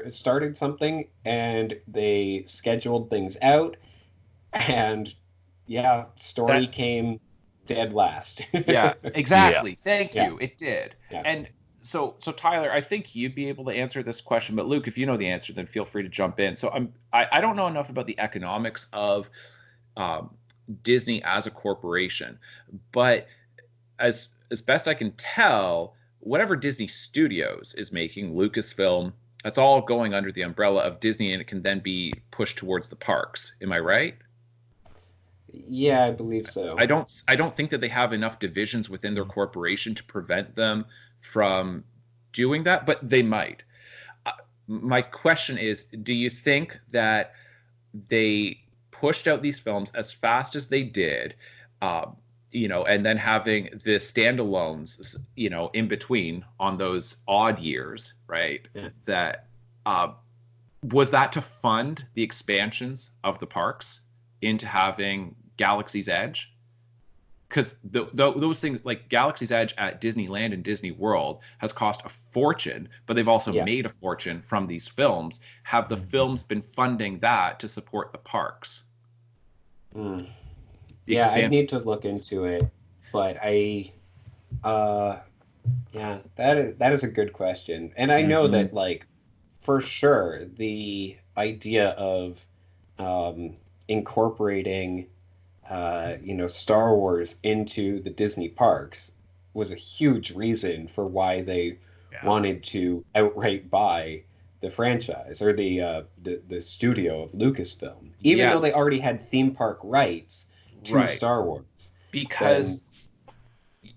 started something and they scheduled things out, and story came dead last. Exactly. Thank you. It did. And so Tyler, I think you'd be able to answer this question, but Luke, if you know the answer, then feel free to jump in. So I don't know enough about the economics of Disney as a corporation, but as best I can tell, whatever Disney Studios is making, Lucasfilm, that's all going under the umbrella of Disney, and it can then be pushed towards the parks. Am I right? Yeah, I believe so. I don't think that they have enough divisions within their corporation to prevent them from doing that, but they might. My question is, do you think that they pushed out these films as fast as they did, and then having the standalones, in between on those odd years, right? Yeah. That was that to fund the expansions of the parks into having Galaxy's Edge? Because those things like Galaxy's Edge at Disneyland and Disney World has cost a fortune, but they've also made a fortune from these films. Have the films been funding that to support the parks? Yeah, I need to look into it, but that is a good question. And I know that, like, for sure, the idea of incorporating Star Wars into the Disney parks was a huge reason for why they wanted to outright buy the franchise, or the studio of Lucasfilm, even though they already had theme park rights to Star Wars. Because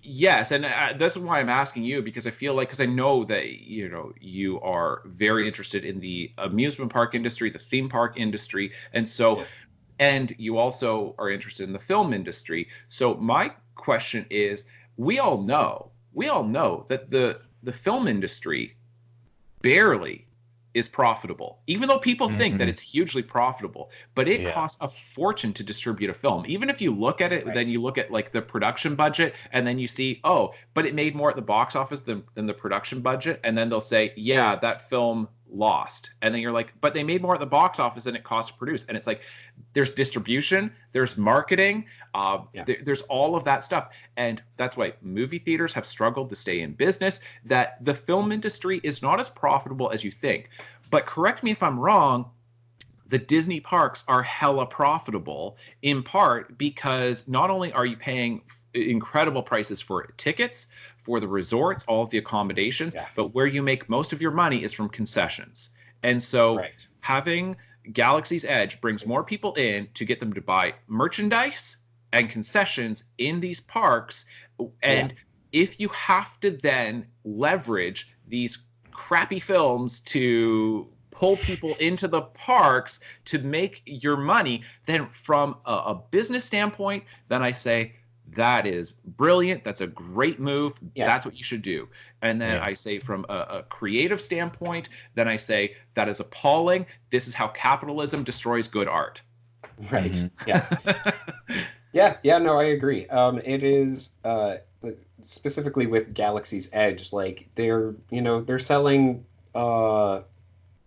yes, and that's why I'm asking you, because I feel like, because I know that you are very interested in the amusement park industry, the theme park industry, and so and you also are interested in the film industry. So my question is, we all know that the film industry barely is profitable, even though people think that it's hugely profitable, but it costs a fortune to distribute a film. Even if you look at it, then you look at like the production budget, and then you see, oh, but it made more at the box office than the production budget. And then they'll say, yeah, that film lost. And then you're like, but they made more at the box office than it cost to produce. And it's like, there's distribution, there's marketing, there's all of that stuff. And that's why movie theaters have struggled to stay in business, that the film industry is not as profitable as you think. But correct me if I'm wrong, the Disney parks are hella profitable, in part because not only are you paying incredible prices for tickets, for the resorts, all of the accommodations, but where you make most of your money is from concessions. And so having Galaxy's Edge brings more people in to get them to buy merchandise and concessions in these parks. And if you have to then leverage these crappy films to pull people into the parks to make your money, then from a business standpoint, then I say that is brilliant. That's a great move. That's what you should do. And then I say from a creative standpoint, then I say that is appalling. This is how capitalism destroys good art. Right. No, I agree. It is specifically with Galaxy's Edge, like they're selling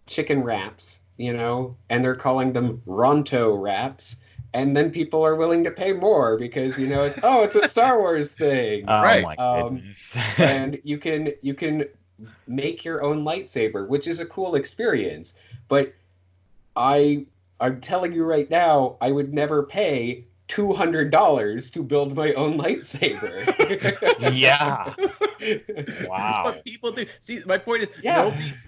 chicken wraps, and they're calling them Ronto wraps, and then people are willing to pay more because it's a Star Wars thing. My goodness. And you can make your own lightsaber, which is a cool experience. But I'm telling you right now, I would never pay $200 to build my own lightsaber. Wow. But people do. See, my point is,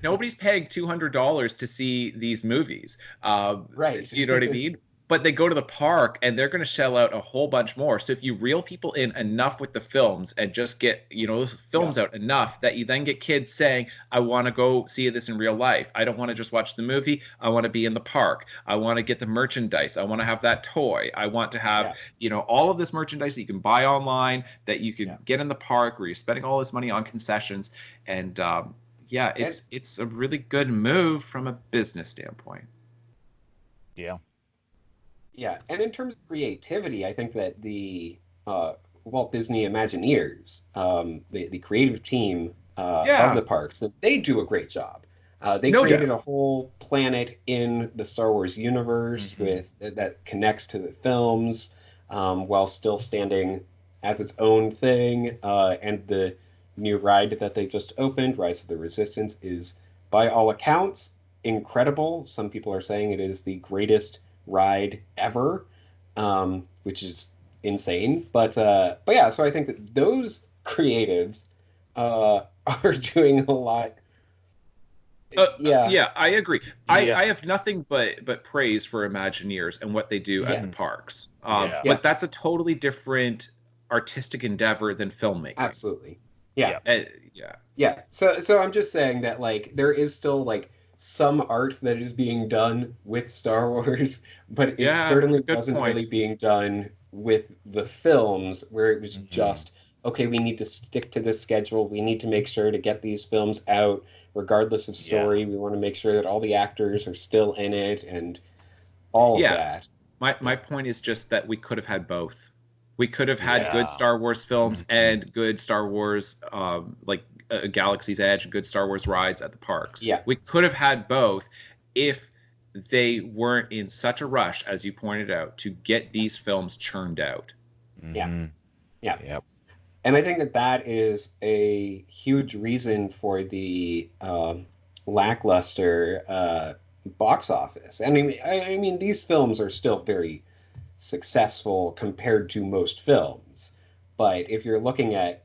nobody's paying $200 to see these movies. Right. You know what I mean? But they go to the park and they're going to shell out a whole bunch more. So if you reel people in enough with the films and just get, those films out enough, that you then get kids saying, I want to go see this in real life. I don't want to just watch the movie. I want to be in the park. I want to get the merchandise. I want to have that toy. I want to have, all of this merchandise that you can buy online, that you can get in the park, where you're spending all this money on concessions. And it's a really good move from a business standpoint. Yeah. Yeah, and in terms of creativity, I think that the Walt Disney Imagineers, the creative team of the parks, that they do a great job. They created a whole planet in the Star Wars universe that connects to the films, while still standing as its own thing. And the new ride that they just opened, Rise of the Resistance, is by all accounts incredible. Some people are saying it is the greatest ride ever, which is insane. But yeah, so I think that those creatives are doing a lot. Yeah, I agree. Yeah. I have nothing but praise for Imagineers and what they do at the Yes. parks. Yeah. Yeah. But that's a totally different artistic endeavor than filmmaking. Absolutely. Yeah. Yeah. Yeah. So I'm just saying that like there is still like some art that is being done with Star Wars, but it Yeah, it's a certainly good wasn't point. really being done with the films where it was Mhm. just, okay, we need to stick to this schedule. We need to make sure to get these films out regardless of Yeah. story. We want to make sure that all the actors are still in it and all of Yeah, that. my Yeah. point is just that we could have had both. We could have had good Yeah. Star Wars films Mhm. and good Star Wars, like Galaxy's Edge, and good Star Wars rides at the parks. Yeah. We could have had both if they weren't in such a rush, as you pointed out, to get these films churned out. Yeah. Mhm. Yeah. Yep. And I think that that is a huge reason for the lackluster box office. I mean, these films are still very successful compared to most films, but if you're looking at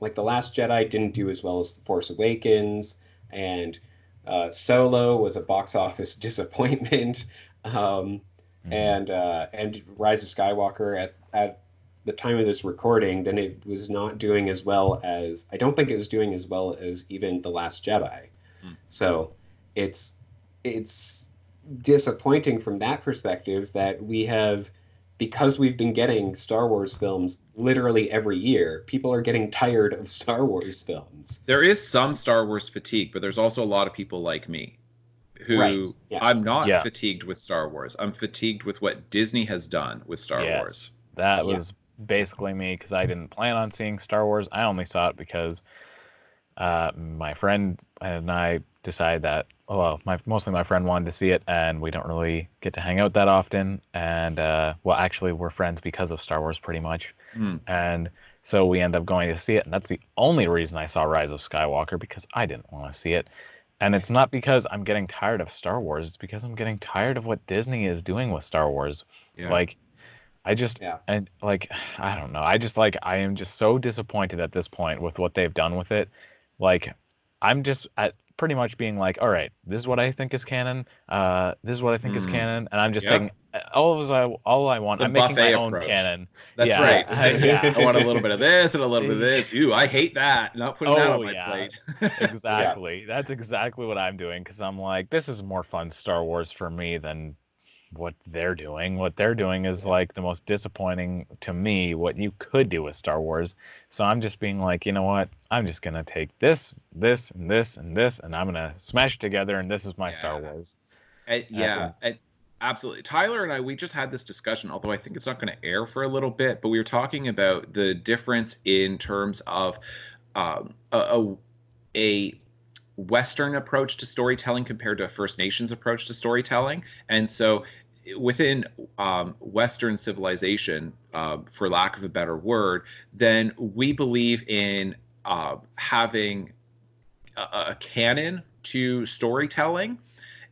like The Last Jedi didn't do as well as The Force Awakens, and Solo was a box office disappointment, um, Mhm. and Rise of Skywalker at the time of this recording, then it was not doing as well as I don't think it was doing as well as even The Last Jedi. Mm. So it's it's disappointing from that perspective that we have because we've been getting Star Wars films literally every year, people are getting tired of Star Wars films. There is some Star Wars fatigue, but there's also a lot of people like me Right. who Yeah. I'm not Yeah. fatigued with Star Wars. I'm fatigued with what Disney has done with Star Yes. Wars. That Yeah. was basically me because I didn't plan on seeing Star Wars. I only saw it because my friend and I decided that, well, mostly my friend wanted to see it, and we don't really get to hang out that often. And well, actually, we're friends because of Star Wars, pretty much. Mm. And so we end up going to see it, and that's the only reason I saw Rise of Skywalker, because I didn't want to see it. And it's not because I'm getting tired of Star Wars; it's because I'm getting tired of what Disney is doing with Star Wars. Yeah. Like, I just Yeah. and like I don't know. I just like I am just so disappointed at this point with what they've done with it. Like I'm just at pretty much being like, all right, this is what I think is canon. This is what I think is Mm. canon, and I'm just Yep. taking all I want. The I'm making my buffet own approach. canon. That's Yeah, right. yeah. I want a little bit of this and a little bit of this. Ooh, I hate that. Not putting that on Oh my yeah, plate. exactly. That's exactly what I'm doing because I'm like, this is more fun Star Wars for me than what they're doing. What they're doing is Yeah. like the most disappointing to me what you could do with Star Wars. So I'm just being like, you know what? I'm just gonna take this, this, and this, and this, and I'm gonna smash it together, and this is my Star Yeah. Wars. Yeah, absolutely. Tyler and I, we just had this discussion, although I think it's not going to air for a little bit, but we were talking about the difference in terms of um, a, a Western approach to storytelling compared to a First Nations approach to storytelling. And so within Western civilization, for lack of a better word, then we believe in having a canon to storytelling.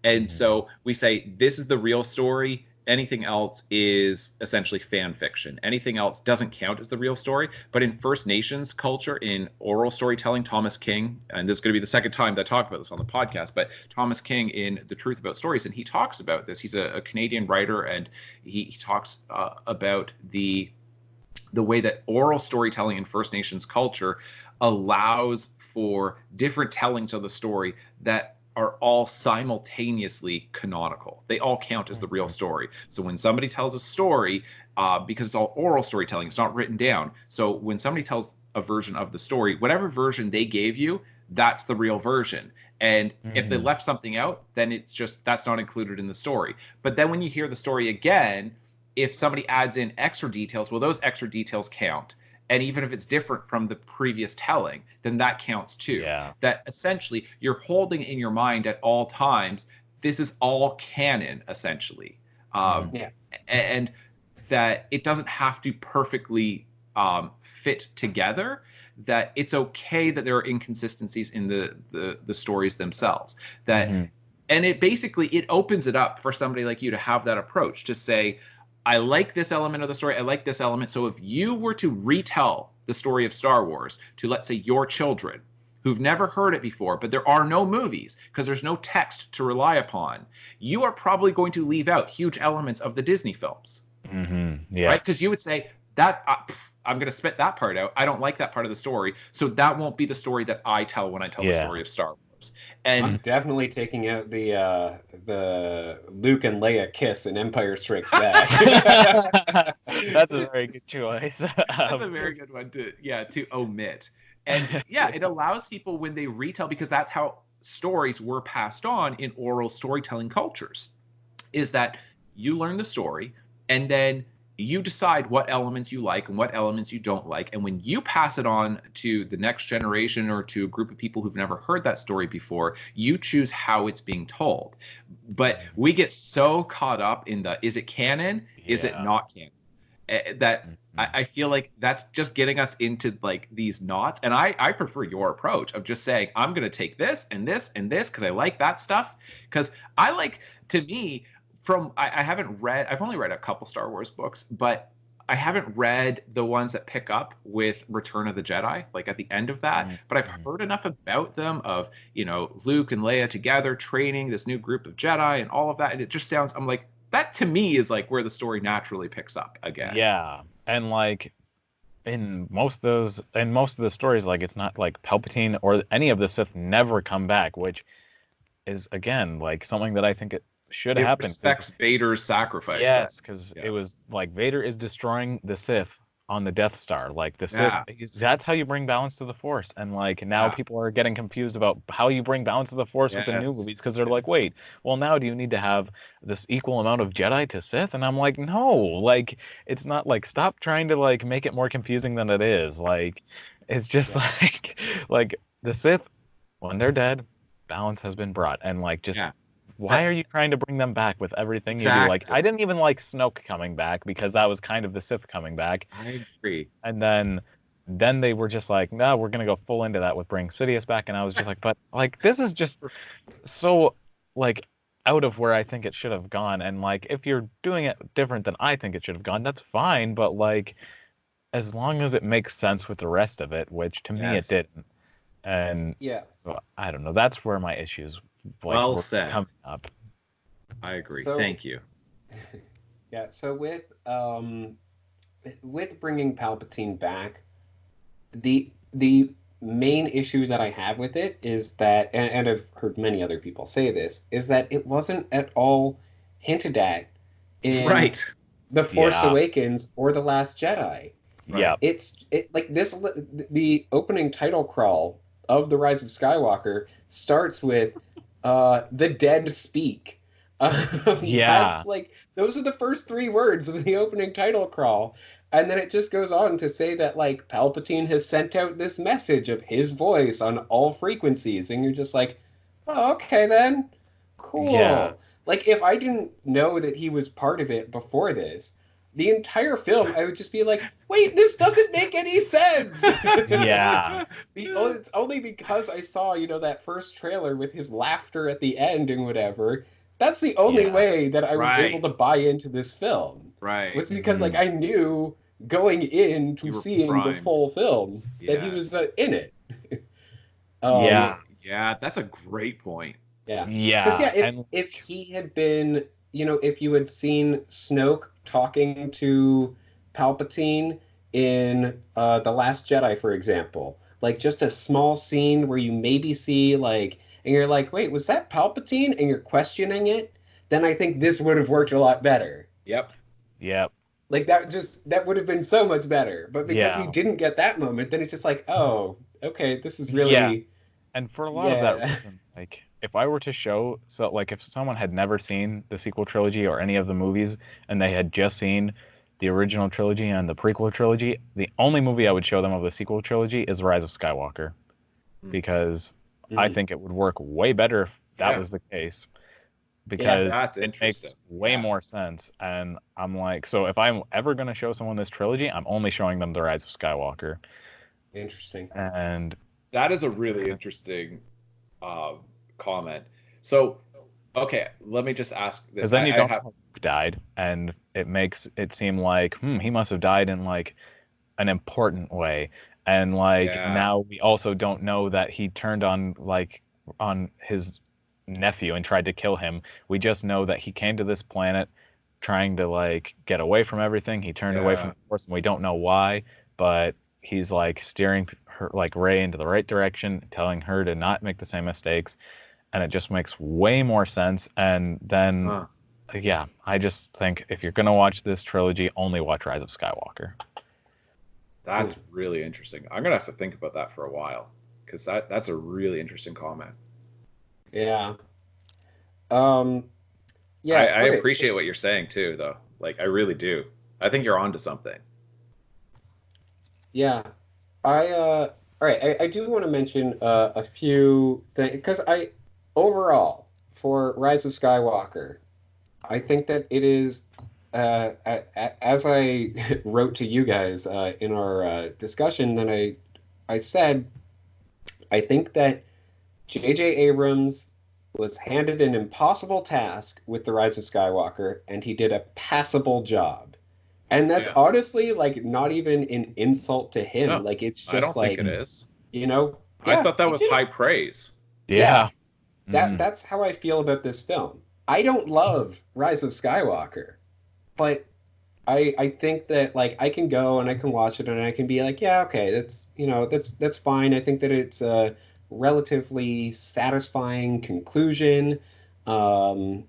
And Mhm. so we say this is the real story. Anything else is essentially fan fiction. Anything else doesn't count as the real story. But in First Nations culture, in oral storytelling, Thomas King, and this is going to be the second time that I talk about this on the podcast, but Thomas King in The Truth About Stories, and he talks about this. He's a Canadian writer, and he talks about the way that oral storytelling in First Nations culture allows for different tellings of the story that are all simultaneously canonical. They all count as the real story. So when somebody tells a story, because it's all oral storytelling, it's not written down. So when somebody tells a version of the story, whatever version they gave you, that's the real version. And if they Mhm. left something out, then it's just that's not included in the story. But then when you hear the story again, if somebody adds in extra details, well, those extra details count. And even if it's different from the previous telling, then that counts too. Yeah. That essentially you're holding in your mind at all times, this is all canon, essentially. Um, Yeah. and that it doesn't have to perfectly fit together, that it's okay that there are inconsistencies in the stories themselves. That Mhm. and it basically it opens it up for somebody like you to have that approach to say, I like this element of the story. I like this element. So if you were to retell the story of Star Wars to, let's say, your children who've never heard it before, but there are no movies because there's no text to rely upon, you are probably going to leave out huge elements of the Disney films. Yeah. Right? Because you would say that I'm going to spit that part out. I don't like that part of the story. So that won't be the story that I tell when I tell the story of Star Wars. And I'm definitely taking out the Luke and Leia kiss in Empire Strikes Back. That's a very good choice. That's a very good one to omit. And yeah, it allows people when they retell, because that's how stories were passed on in oral storytelling cultures, is that you learn the story and then you decide what elements you like and what elements you don't like. And when you pass it on to the next generation or to a group of people who've never heard that story before, you choose how it's being told. But we get so caught up in the, is it canon? Is it not canon? That I feel like that's just getting us into like these knots. And I prefer your approach of just saying, I'm going to take this and this and this because I like that stuff. Because I like, to me, I've only read a couple Star Wars books, but I haven't read the ones that pick up with Return of the Jedi, like at the end of that. But I've heard enough about them of, Luke and Leia together training this new group of Jedi and all of that. And it just sounds, I'm like, that to me is like where the story naturally picks up again. Yeah. And like in most of the stories, like it's not like Palpatine or any of the Sith never come back, which is again like something that I think it should happen. It respects Vader's sacrifice. Yes, because it was like Vader is destroying the Sith on the Death Star. Like the Sith, that's how you bring balance to the Force. And like now people are getting confused about how you bring balance to the Force with the new movies, because they're like, wait, well now do you need to have this equal amount of Jedi to Sith? And I'm like, no, like it's not. Like stop trying to like make it more confusing than it is. Like it's just like the Sith, when they're dead, balance has been brought, and like just. Why are you trying to bring them back with everything you do? Like, I didn't even like Snoke coming back because that was kind of the Sith coming back. I agree. And then they were just like, no, we're going to go full into that with bringing Sidious back. And I was just like, but like, this is just so like out of where I think it should have gone. And like, if you're doing it different than I think it should have gone, that's fine. But like, as long as it makes sense with the rest of it, which to me it didn't. And so I don't know. That's where my issues well said. Coming up. I agree. Thank you. Yeah. So with bringing Palpatine back, the main issue that I have with it is that, and I've heard many other people say this, is that it wasn't at all hinted at in The Force Awakens or The Last Jedi. Yeah. The opening title crawl of The Rise of Skywalker starts with the dead speak. That's like, those are the first 3 words of the opening title crawl. And then it just goes on to say that like Palpatine has sent out this message of his voice on all frequencies. And you're just like, oh, okay then. Cool. Yeah. Like if I didn't know that he was part of it before this, the entire film, I would just be like, wait, this doesn't make any sense. It's only because I saw, that first trailer with his laughter at the end and whatever. That's the only way that I was able to buy into this film. Right. Was because like I knew going into seeing the full film that he was in it. That's a great point. Because if he had been, if you had seen Snoke talking to Palpatine in The Last Jedi, for example, like just a small scene where you maybe see like, and you're like, wait, was that Palpatine? And you're questioning it, then I think this would have worked a lot better. Yep. Like that would have been so much better. But because we didn't get that moment, then it's just like, oh, okay, this is really. Yeah. And for a lot of that reason, like if I were to show, so like if someone had never seen the sequel trilogy or any of the movies and they had just seen the original trilogy and the prequel trilogy, the only movie I would show them of the sequel trilogy is Rise of Skywalker. Because I think it would work way better if that was the case. Because it makes way more sense. And I'm like, so if I'm ever going to show someone this trilogy, I'm only showing them The Rise of Skywalker. Interesting. And that is a really interesting comment. So Okay, let me just ask this. Because then you I don't have know who died, and it makes it seem like he must have died in like an important way, and like yeah. now we also don't know that he turned on his nephew and tried to kill him. We just know that he came to this planet trying to like get away from everything. He turned away from Yeah. the Force, and we don't know why, but he's like steering her, like Rey, into the right direction, telling her to not make the same mistakes, and it just makes way more sense. And then, Huh. yeah, I just think if you're gonna watch this trilogy, only watch Rise of Skywalker. That's really interesting. I'm gonna have to think about that for a while because that's a really interesting comment. Yeah. I Yeah. Okay. appreciate what you're saying too, though. Like I really do. I think you're onto something. Yeah. All right. I do want to mention a few things because overall, for Rise of Skywalker, I think that it is, as I wrote to you guys in our discussion, then I said, I think that J.J. Abrams was handed an impossible task with The Rise of Skywalker, and he did a passable job. And that's Yeah. honestly like not even an insult to him. No, Like it's I just don't think like, it is. I yeah, thought that he was did. high praise. Yeah, Mhm. that's how I feel about this film. I don't love Rise of Skywalker, but I think that like I can go and I can watch it and I can be like, yeah, okay, that's fine. I think that it's a relatively satisfying conclusion, um,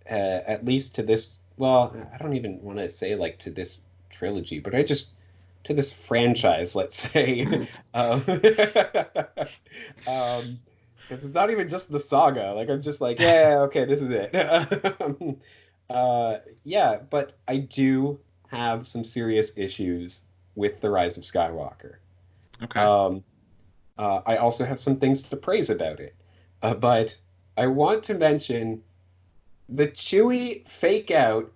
at least to this. Well, I don't even want to say like to this trilogy, but I just to this franchise, let's say. um, because it's not even just the saga. Like I'm just like, yeah, okay, this is it. Yeah, but I do have some serious issues with The Rise of Skywalker. Okay. Um, I also have some things to praise about it. But I want to mention the Chewie fake out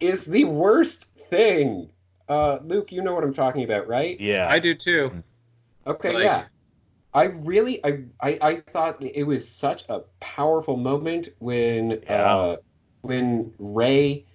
is the worst thing. Luke, you know what I'm talking about, right? Yeah. I do too. Okay, Like, yeah. I thought it was such a powerful moment Yeah. when Rey,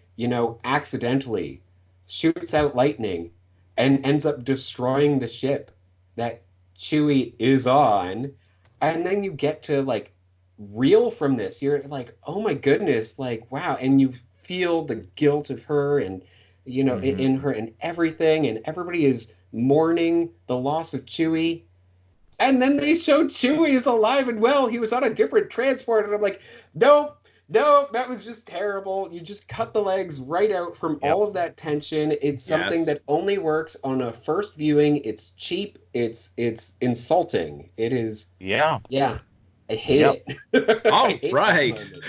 accidentally shoots out lightning and ends up destroying the ship that Chewie is on. And then you get to like reel from this. You're like, oh my goodness, like wow, and you feel the guilt of her and in Mhm. her and everything, and everybody is mourning the loss of Chewie. And then they showed Chewie is alive and well. He was on a different transport. And I'm like, nope, nope, that was just terrible. You just cut the legs right out from Yep. all of that tension. It's something yes. that only works on a first viewing. It's cheap. It's insulting. It is, Yeah. yeah. I hate Yep. it. All I hate that right. moment.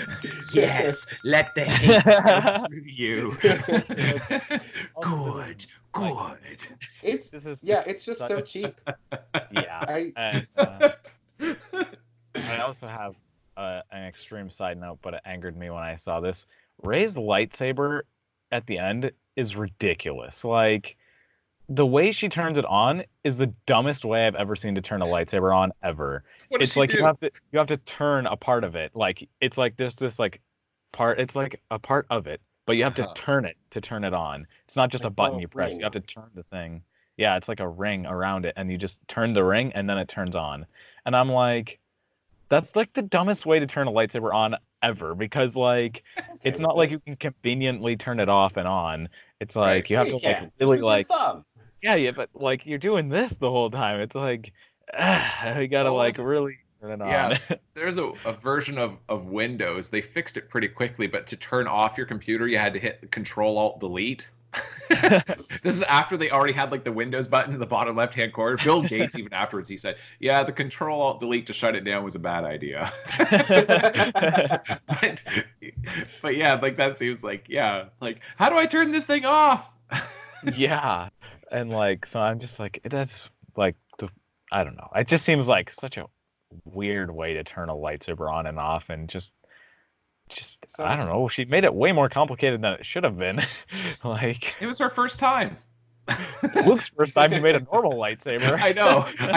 Yes. Let the hate flow through you. Also, this is Good. like Good. It's this is yeah, it's just such, so cheap. yeah, I and I also have an extreme side note, but it angered me when I saw this. Rey's lightsaber at the end is ridiculous. Like the way she turns it on is the dumbest way I've ever seen to turn a lightsaber on ever. What does It's she like do? you have to turn a part of it. Like it's like there's this like part. It's like a part of it, but you have to Uh-huh. turn it to turn it on. It's not just a like button the you press. You ring. have to turn the thing. Yeah, it's like a ring around it, and you just turn the ring, and then it turns on. And I'm like, that's like the dumbest way to turn a lightsaber on ever, because like Okay it's with not like it. you can conveniently turn it off and on. It's Right. like you Yeah, have you to like can. Just really with your like thumb. yeah, but like you're doing this the whole time. It's like you gotta Well, like listen, really turn it yeah, on. there's a version of Windows. They fixed it pretty quickly, but to turn off your computer, you had to hit Control Alt Delete. This is after they already had like the Windows button in the bottom left hand corner. Bill Gates, even afterwards, he said, "Yeah, the Control Alt Delete to shut it down was a bad idea." but, but yeah, like that seems like like how do I turn this thing off? Yeah, and like so I'm just like that's like I don't know. It just seems like such a weird way to turn a lightsaber on and off, and just I So don't know. She made it way more complicated than it should have been. Like It was her first time. Luke's first time he made a normal lightsaber. I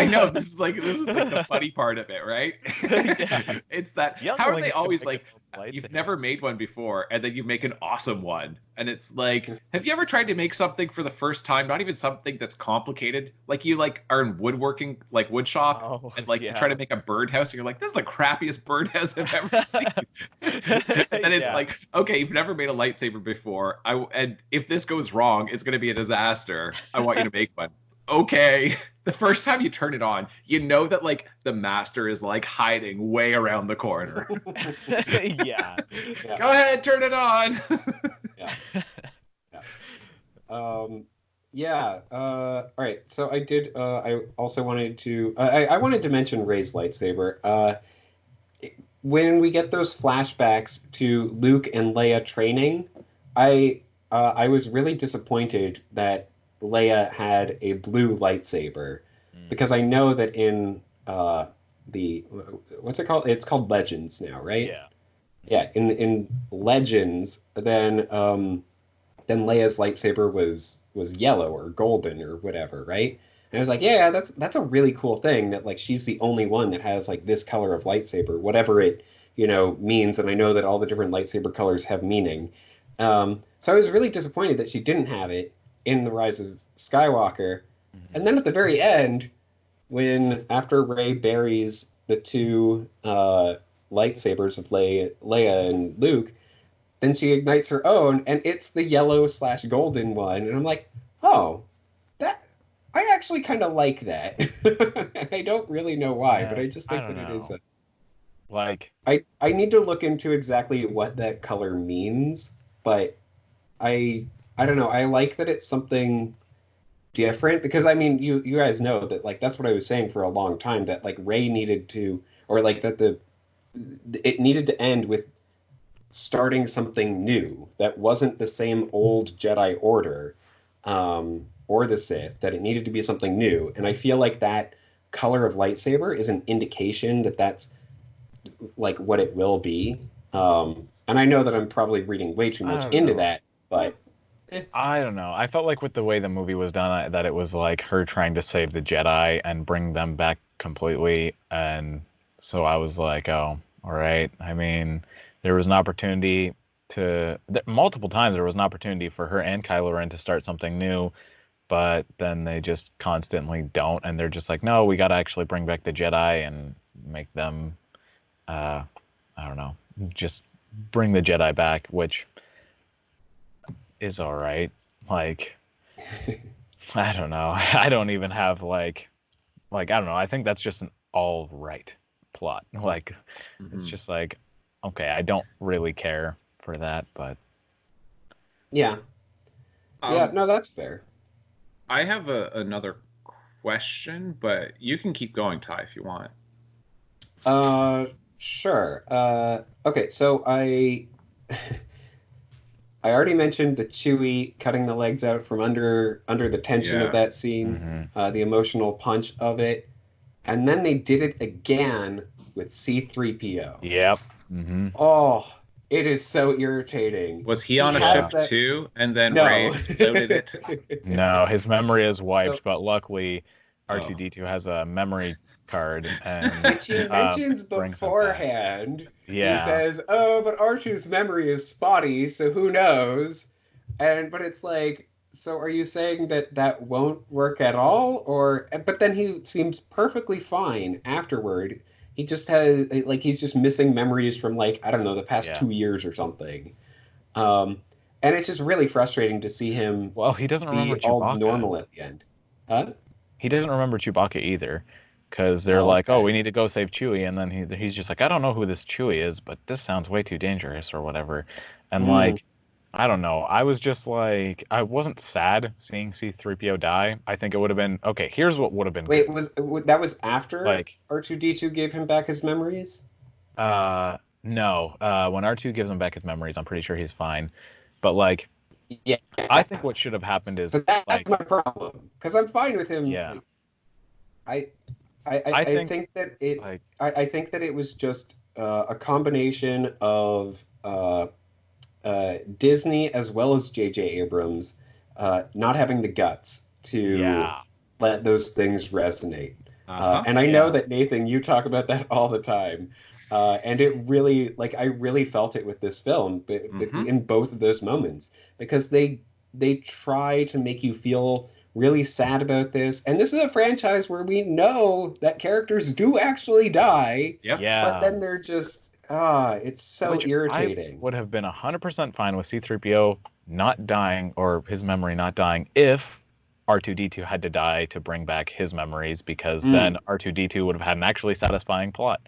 know. This is like the funny part of it, right? Yeah. It's that. Young How are they Younglings can always make a like? you've never made one before, and then you make an awesome one. And it's like, have you ever tried to make something for the first time? Not even something that's complicated. Like you are in woodworking, like wood shop, and you try to make a birdhouse, and you're like, this is the crappiest birdhouse I've ever seen. And it's like, okay, you've never made a lightsaber before. And if this goes wrong, it's going to be a disaster. I want you to make one. Okay. The first time you turn it on, you know that the master is hiding way around the corner. Yeah. Go ahead, turn it on. All right. So I did. I also wanted to. I wanted to mention Rey's lightsaber. When we get those flashbacks to Luke and Leia training, I was really disappointed that Leia had a blue lightsaber, because I know that in the what's it called? It's called Legends now, right? Yeah. Yeah. In Legends, then Leia's lightsaber was yellow or golden or whatever, right? And I was like, yeah, that's a really cool thing that she's the only one that has this color of lightsaber, whatever it means. And I know that all the different lightsaber colors have meaning. So I was really disappointed that she didn't have it in the Rise of Skywalker. And then at the very end, after Rey buries the two lightsabers of Leia and Luke, then she ignites her own, and it's the yellow/golden one. And I'm like, oh, I actually kind of like that. I don't really know why, but I just think that it is I need to look into exactly what that color means, but I don't know. I like that it's something different, because I mean, you guys know that that's what I was saying for a long time, that Rey needed to, or that it needed to end with starting something new that wasn't the same old Jedi Order or the Sith, that it needed to be something new. And I feel like that color of lightsaber is an indication that that's what it will be. And I know that I'm probably reading way too much into that, but I don't know. I felt like with the way the movie was done, that it was her trying to save the Jedi and bring them back completely. And so I was like, oh, all right. I mean, there was an opportunity multiple times there was an opportunity for her and Kylo Ren to start something new, but then they just constantly don't. And they're just like, no, we got to actually bring back the Jedi and make them, I don't know, just bring the Jedi back, which is all right. I don't know. I don't even have I don't know. I think that's just an all right plot. It's just okay, I don't really care for that, but yeah. No, that's fair. I have another question, but you can keep going, Ty, if you want. Sure. Okay, so I already mentioned the Chewie cutting the legs out from under the tension of that scene, the emotional punch of it, and then they did it again with C-3PO. Yep. Oh, it is so irritating. Was he on a ship too, and then Rey exploded it? No, his memory is wiped, but luckily R2-D2 has a memory card, and which he mentions beforehand. Yeah. He says, "Oh, but R2's memory is spotty, so who knows?" But it's so are you saying that won't work at all, or? But then he seems perfectly fine afterward. He just has he's just missing memories from I don't know, the past 2 years or something. And it's just really frustrating to see him. Well, he doesn't remember Chewbacca. All normal at the end. Huh? He doesn't remember Chewbacca either, because they're oh, we need to go save Chewie, and then he's just I don't know who this Chewie is, but this sounds way too dangerous or whatever. And I don't know. I was just I wasn't sad seeing C-3PO die. I think it would have been okay. Here's what would have been. Wait, that was after R2-D2 gave him back his memories? No. When R2 gives him back his memories, I'm pretty sure he's fine. But yeah, I think what should have happened is that's my problem, because I'm fine with him. Yeah. I think that it. I think that it was just a combination of Disney as well as J.J. Abrams not having the guts to let those things resonate. And I know that, Nathan, you talk about that all the time. And it really, like, I really felt it with this film in both of those moments, because they try to make you feel really sad about this. And this is a franchise where we know that characters do actually die, Yep. but then they're just, it's so Which irritating. I would have been 100% fine with C-3PO not dying, or his memory not dying, if R2-D2 had to die to bring back his memories, because then R2-D2 would have had an actually satisfying plot.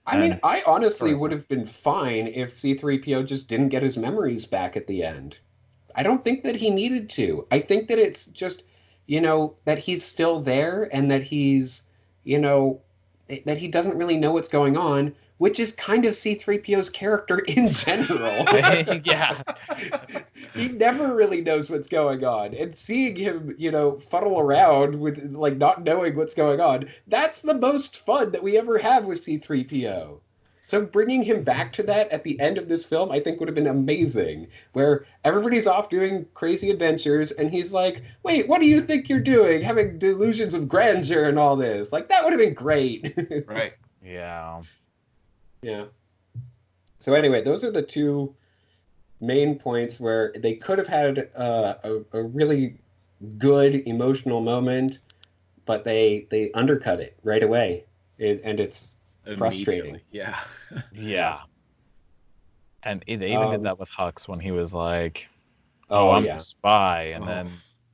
I mean, I honestly would have been fine if C-3PO just didn't get his memories back at the end. I don't think that he needed to. I think that it's just, that he's still there, and that he's, that he doesn't really know what's going on, which is kind of C-3PO's character in general. Yeah. He never really knows what's going on. And seeing him, fuddle around with, like, not knowing what's going on, that's the most fun that we ever have with C-3PO. So bringing him back to that at the end of this film, I think would have been amazing, where everybody's off doing crazy adventures, and he's like, wait, what do you think you're doing? Having delusions of grandeur and all this. Like, that would have been great. Right. Yeah. Yeah. So anyway, those are the two main points where they could have had a really good emotional moment, but they undercut it right away, and it's frustrating. Yeah. Yeah. And they even did that with Hux when he was like, I'm a spy,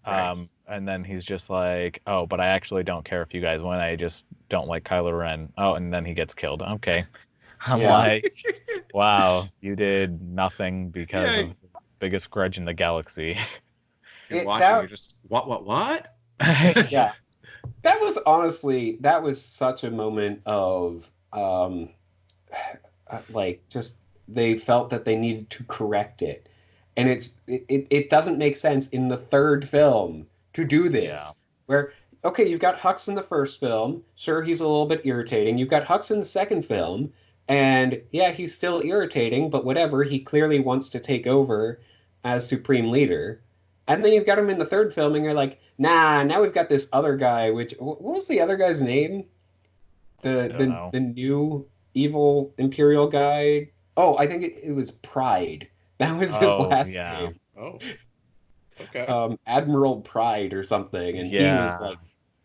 and then he's just like, but I actually don't care if you guys win. I just don't like Kylo Ren. And then he gets killed. Okay. I'm like, wow, you did nothing because of the biggest grudge in the galaxy. You're watching, you're just, what? Yeah. That was such a moment of, like, just, they felt that they needed to correct it. And it doesn't make sense in the third film to do this. Where, okay, you've got Hux in the first film. Sure, he's a little bit irritating. You've got Hux in the second film. And yeah, he's still irritating, but whatever. He clearly wants to take over as Supreme Leader. And then you've got him in the third film, and you're like, nah, now we've got this other guy, which, what was the other guy's name? The new evil Imperial guy? Oh, I think it was Pride. That was his last name. Oh, okay. Admiral Pride or something. And he was, like,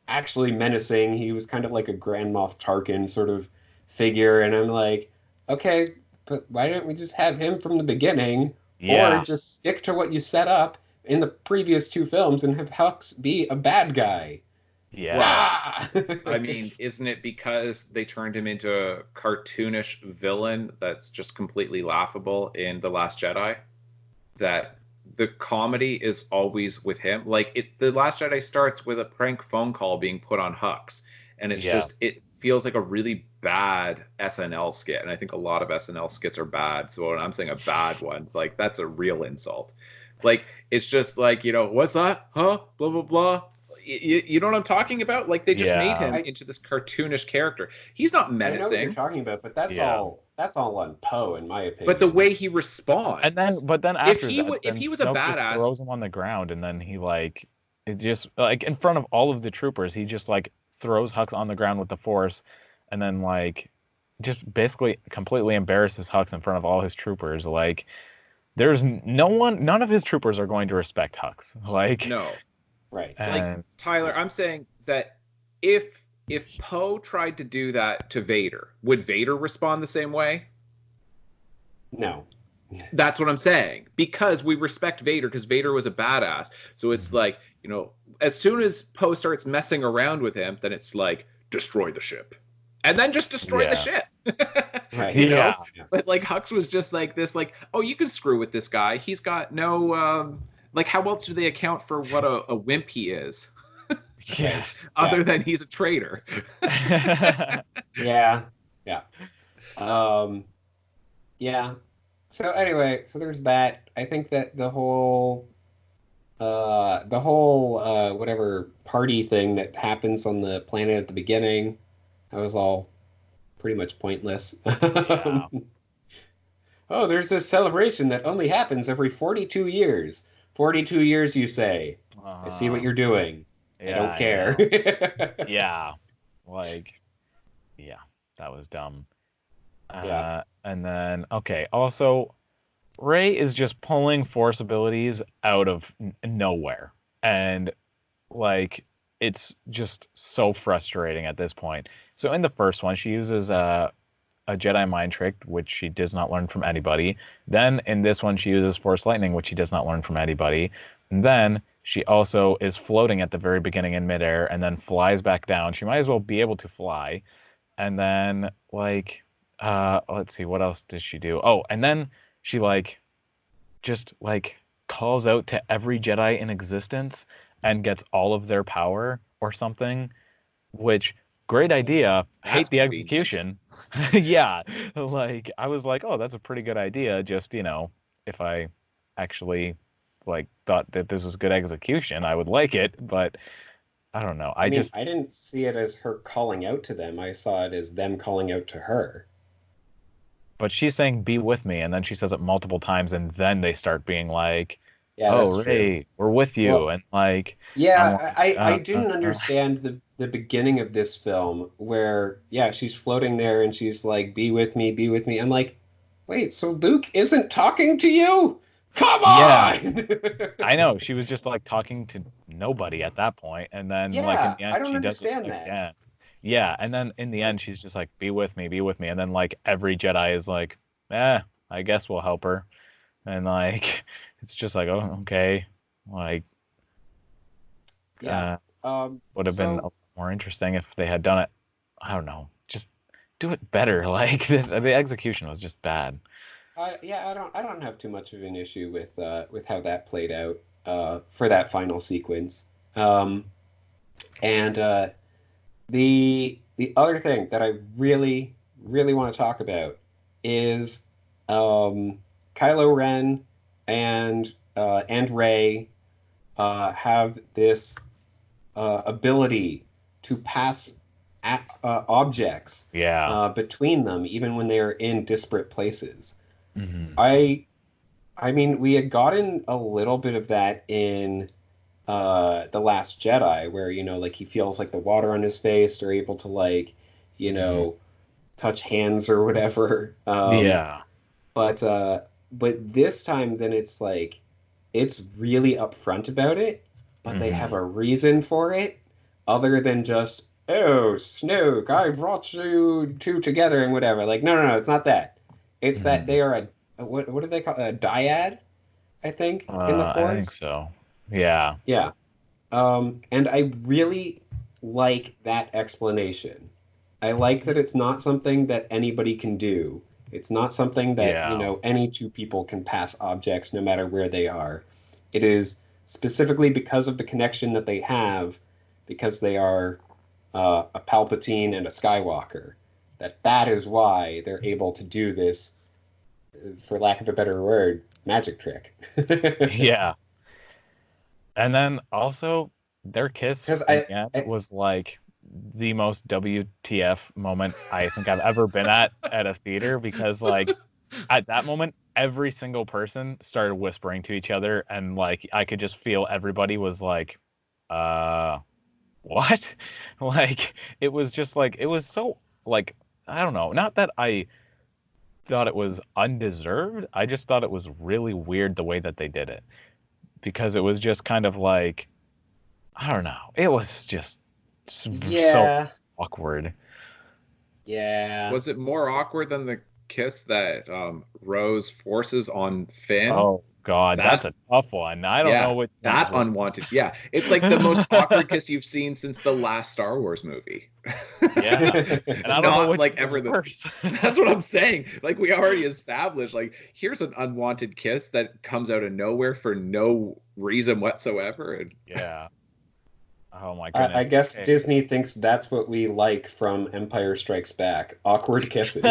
actually menacing. He was kind of like a Grand Moff Tarkin sort of figure, and I'm like, okay, but why don't we just have him from the beginning, or just stick to what you set up in the previous two films and have Hux be a bad guy? Yeah. I mean, isn't it because they turned him into a cartoonish villain that's just completely laughable in The Last Jedi, that the comedy is always with him? Like, The Last Jedi starts with a prank phone call being put on Hux, and it's just, it feels like a really bad SNL skit, and I think a lot of SNL skits are bad. So when I'm saying a bad one, like, that's a real insult. Like, it's just like, what's that? Huh? Blah, blah, blah. You know what I'm talking about? Like, they just made him into this cartoonish character. He's not menacing. I know what you're talking about, but that's all on Poe, in my opinion. But the way he responds, but then after if he was a badass, just throws him on the ground, and then he, like, it just, like, in front of all of the troopers, he just, like, throws Hux on the ground with the Force, and then, like, just basically completely embarrasses Hux in front of all his troopers. Like, there's none of his troopers are going to respect Hux. Like, no. Right. Like, Tyler, I'm saying that if Poe tried to do that to Vader, would Vader respond the same way? No. That's what I'm saying. Because we respect Vader, because Vader was a badass. So it's like, as soon as Poe starts messing around with him, then it's like, destroy the ship. And then just destroy the ship. Right. But, like, Hux was just like this, like, oh, you can screw with this guy. He's got no... like, how else do they account for what a wimp he is? Other than he's a traitor. Yeah. So anyway, there's that. I think that the whole whatever party thing that happens on the planet at the beginning, that was all pretty much pointless. Oh, there's this celebration that only happens every 42 years. 42 years, you say. I see what you're doing. I don't care. Yeah. Like, yeah, that was dumb. And then, okay, also, Rey is just pulling Force abilities out of nowhere. And, like, it's just so frustrating at this point. So in the first one, she uses a Jedi mind trick, which she does not learn from anybody. Then in this one, she uses Force lightning, which she does not learn from anybody. And then she also is floating at the very beginning in midair and then flies back down. She might as well be able to fly. And then like, let's see, what else does she do? Oh, and then she like just like calls out to every Jedi in existence and gets all of their power or something, which great idea. Hate That's the convenient. execution. Yeah, like I was like, oh, that's a pretty good idea. Just, if I actually like thought that this was good execution, I would like it, but I don't know. I mean, I didn't see it as her calling out to them. I saw it as them calling out to her. But she's saying be with me, and then she says it multiple times, and then they start being like, Yeah, oh, that's true. Ray, we're with you. Well, And like, I'm yeah, like, I didn't understand the beginning of this film where, yeah, she's floating there and she's like, be with me, be with me. I'm like, wait, so Luke isn't talking to you? Come yeah, on! I know. She was just like talking to nobody at that point, and then like in Yeah, the I end don't she does it understand that. again. Yeah, and then in the end she's just like, be with me, and then like every Jedi is like, I guess we'll help her, and like it's just like, oh, okay, like Yeah. would have been So more interesting if they had done it. I don't know, just do it better. Like the execution was just bad. I don't have too much of an issue with how that played out for that final sequence. Um, and the other thing that I really want to talk about is Kylo Ren and Rey have this ability to pass objects Yeah. between them, even when they are in disparate places. Hmm. I I mean, we had gotten a little bit of that in The Last Jedi, where, like he feels like the water on his face, they're able to like, you Hmm. know, touch hands or whatever. Yeah. But this time then it's like it's really upfront about it, but they have Hmm. a reason for it other than just, oh, Snoke, I brought you two together and whatever. Like, no, it's not that. It's that Hmm. they are what do they call a dyad, I think, in the I think Force. so. Yeah. Yeah. And I really like that explanation. I like that it's not something that anybody can do. It's not something that, Yeah. any two people can pass objects no matter where they are. It is specifically because of the connection that they have, because they are a Palpatine and a Skywalker, that is why they're able to do this, for lack of a better word, magic trick. Yeah. And then also their kiss Because in the end was like the most WTF moment I think I've ever been at a theater, because like at that moment every single person started whispering to each other, and like I could just feel everybody was like, uh what? Like it was just like it was so like, I don't know, not that I thought it was undeserved. I just thought it was really weird the way that they did it, because it was just kind of like, I don't know. It was just so yeah, awkward. yeah. Was it more awkward than the kiss that Rose forces on Finn? Oh God, that's That a tough one. I don't know Yeah, which one's that worse. unwanted. Yeah, it's like the most awkward kiss you've seen since the last Star Wars movie. Yeah, and I don't know Not which like one is ever the. worse. That's what I'm saying. Like we already established. Like here's an unwanted kiss that comes out of nowhere for no reason whatsoever. And Yeah. Oh my I goodness. guess Okay. Disney thinks that's what we like from Empire Strikes Back. Awkward kisses.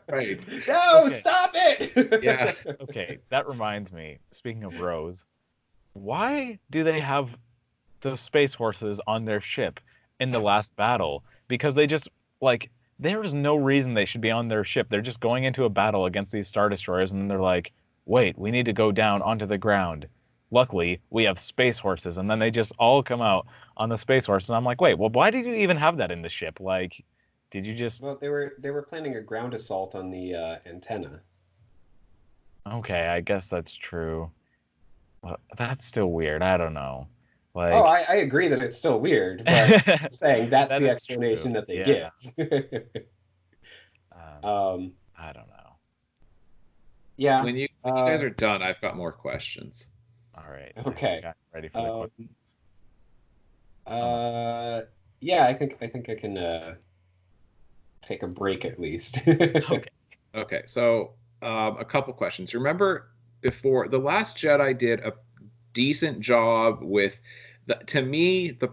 right. No, Okay. stop Yeah. it! Okay. That reminds me. Speaking of Rose, why do they have the space horses on their ship in the last battle? Because they just like, there's no reason they should be on their ship. They're just going into a battle against these star destroyers, and then they're like, wait, we need to go down onto the ground. Luckily, we have space horses, and then they just all come out on the space horses. And I'm like, wait, well, why did you even have that in the ship? Like, Did you just? Well, they were planning a ground assault on the antenna. Okay, I guess that's true. Well, that's still weird. I don't know. Oh, Like, I agree that it's still weird, but I'm that saying that's the is true. explanation that they Yeah. give. Um, um, I don't know. yeah. When you guys are done, I've got more questions. All right. Okay. I'm ready for the Um, question. uh, yeah, I think I can take a break at least. Okay. Okay, so a couple questions. Remember before The Last Jedi did a decent job with to me the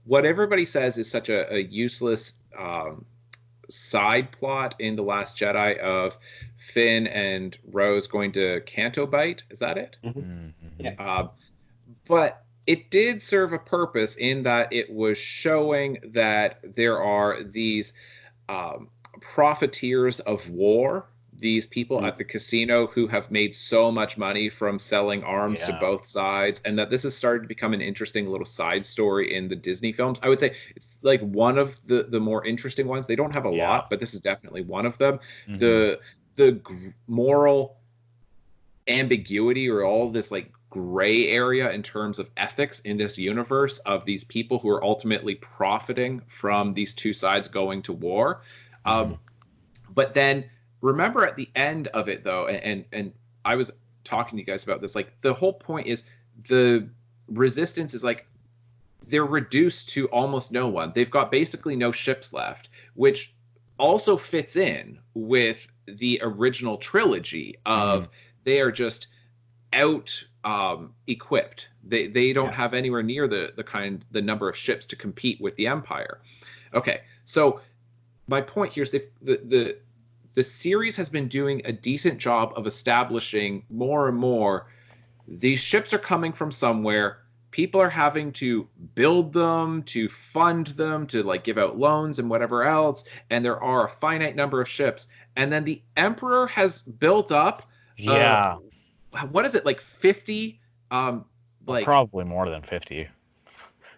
what everybody says is such a useless side plot in The Last Jedi of Finn and Rose going to Canto Bight. Is that it? Mhm. Yeah. But it did serve a purpose in that it was showing that there are these profiteers of war, these people at the casino who have made so much money from selling arms to Yeah. both sides, and that this has started to become an interesting little side story in the Disney films. I would say it's like one of the more interesting ones. They don't have a lot, but this is definitely one of them. Mhm. The moral ambiguity or all this like gray area in terms of ethics in this universe of these people who are ultimately profiting from these two sides going to war. Mhm. But then remember at the end of it though, and I was talking to you guys about this, like the whole point is the resistance is like they're reduced to almost no one. They've got basically no ships left, which also fits in with the original trilogy of they are just out equipped. They don't have anywhere near the number of ships to compete with the Empire. Okay, so my point here is the series has been doing a decent job of establishing more and more these ships are coming from somewhere. People are having to build them, to fund them, to like give out loans and whatever else, and there are a finite number of ships. And then the Emperor has built up Yeah. what is it, like 50 like Probably more than 50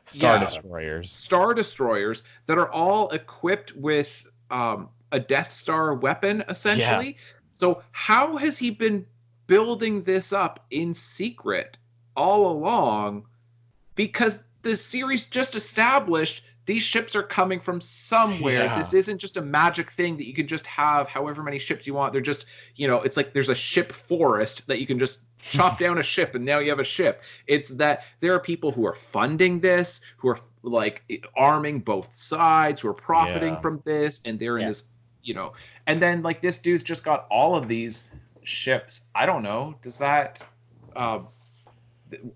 Star yeah, Destroyers. Star Destroyers that are all equipped with a Death Star weapon, essentially. So how has he been building this up in secret all along? Because the series just established these ships are coming from somewhere. Yeah. This isn't just a magic thing that you can just have however many ships you want. They're just, it's like there's a ship forest that you can just chop down a ship and now you have a ship. It's that there are people who are funding this, who are like arming both sides, who are profiting from this, and they're in this, and then like this dude's just got all of these ships. I don't know. Does that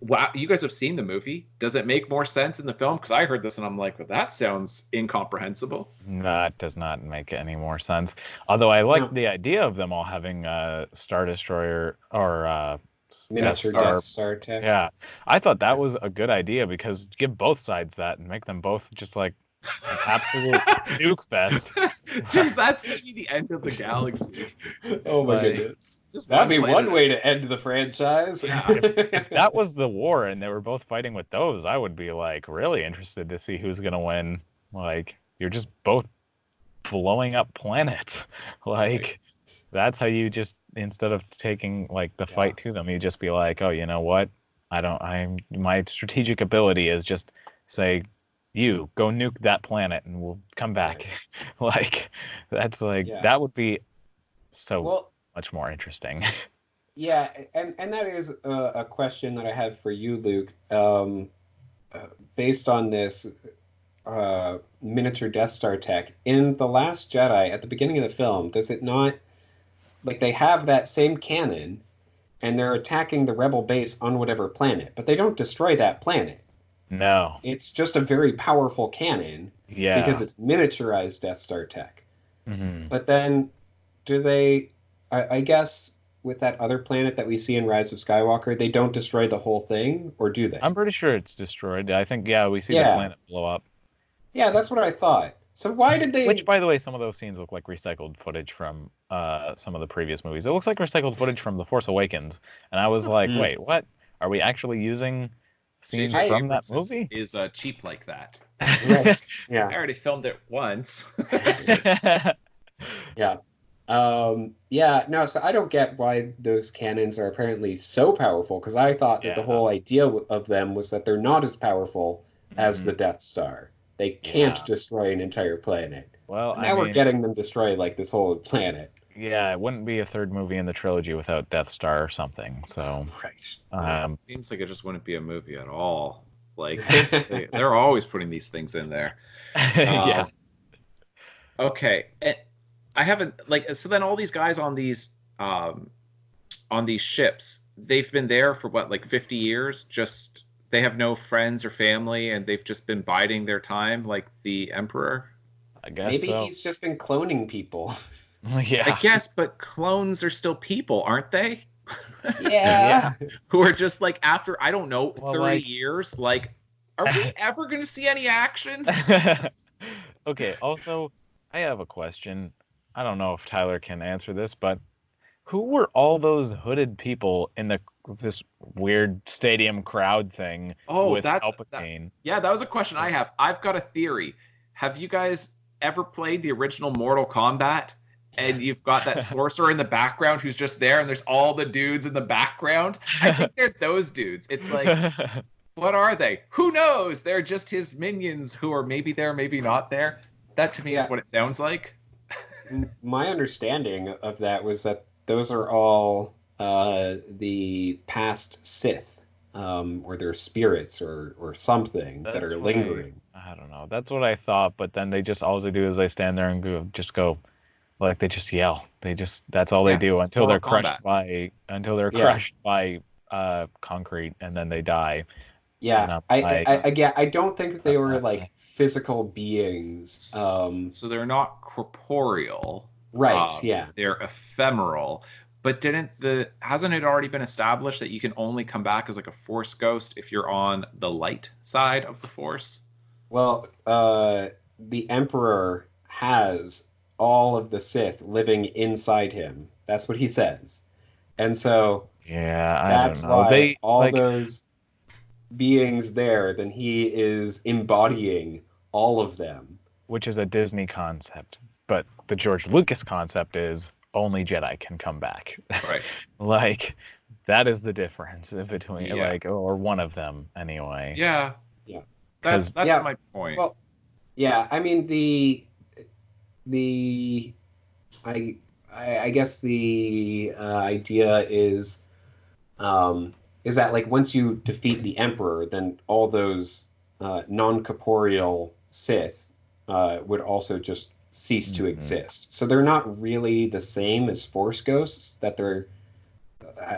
wow, you guys have seen the movie. Does it make more sense in the film? Because I heard this and I'm like, well, that sounds incomprehensible. That does not make any more sense. Although I like the idea of them all having Star Destroyer or Miniature Death Star tech. Yeah, I thought that was a good idea because give both sides that and make them both just like an absolute nuke fest. Jeez, that's gonna be the end of the galaxy. Oh my goodness. That'd be one way to end the franchise. Yeah. If that was the war and they were both fighting with those, I would be like really interested to see who's gonna win. Like you're just both blowing up planets. Like that's how you just instead of taking like the fight to them, you just be like, oh, you know what? My strategic ability is just say you go nuke that planet and we'll come back. Like that's like that would be so much more interesting. Yeah, and that is a question that I have for you, Luke. Based on this miniature Death Star tech in The Last Jedi at the beginning of the film, does it not like they have that same cannon and they're attacking the rebel base on whatever planet, but they don't destroy that planet. No. It's just a very powerful cannon because it's miniaturized Death Star tech. Mm-hmm. But then do they I guess with that other planet that we see in Rise of Skywalker, they don't destroy the whole thing, or do they? I'm pretty sure it's destroyed. I think we see the planet blow up. Yeah, that's what I thought. So why did they? Which, by the way, some of those scenes look like recycled footage from some of the previous movies. It looks like recycled footage from The Force Awakens, and I was like, wait, what? Are we actually using scenes J.J. from that Abrams movie. is cheap like that. Right. Yeah. I already filmed it once. Yeah. Yeah, no, so I don't get why those cannons are apparently so powerful, because I thought that the Yeah. whole idea of them was that they're not as powerful as the Mhm. Death Star. They can't Yeah. destroy an entire planet. Well, And I now we're mean, getting them destroy like this whole planet. yeah, it wouldn't be a third movie in the trilogy without Death Star or something. So, Right. Seems like it just wouldn't be a movie at all. Like they're always putting these things in there. yeah. Okay. I haven't like so then all these guys on these ships, they've been there for what, like 50 years? Just they have no friends or family and they've just been biding their time like the Emperor? I guess Maybe so. he's just been cloning people. I Yeah. guess, but clones are still people, aren't they? Yeah. Who are just like after, I don't know, Well, 30 like- years, like, are we ever going to see any action? Okay, also, I have a question. I don't know if Tyler can answer this, but who were all those hooded people in this weird stadium crowd thing Oh, with that, Palpatine? yeah, that was a question I have. I've got a theory. Have you guys ever played the original Mortal Kombat? And you've got that sorcerer in the background who's just there, and there's all the dudes in the background. I think they're those dudes. It's like, what are they? Who knows? They're just his minions who are maybe there, maybe not there. That to me is what it sounds like. My understanding of that was that those are all the past Sith, or their spirits or something that That's are what lingering. I don't know. That's what I thought, but then all they do is they stand there and go, like they just yell. That's all they do until they're crushed by concrete and then they die. Yeah, I don't think that they were like physical beings. So they're not corporeal. Right, yeah. They're ephemeral. But hasn't it already been established that you can only come back as like a Force ghost if you're on the light side of the Force? Well, the Emperor has all of the Sith living inside him. That's what he says. And so that's don't know. why all those beings there, then he is embodying all of them. Which is a Disney concept. But the George Lucas concept is only Jedi can come back. Right. Like, that is the difference between, or one of them anyway. Yeah. Yeah. That's my point. Well, yeah, I mean, I guess the idea is that like once you defeat the Emperor, then all those non-corporeal Sith would also just cease to exist. So they're not really the same as Force ghosts. That they're,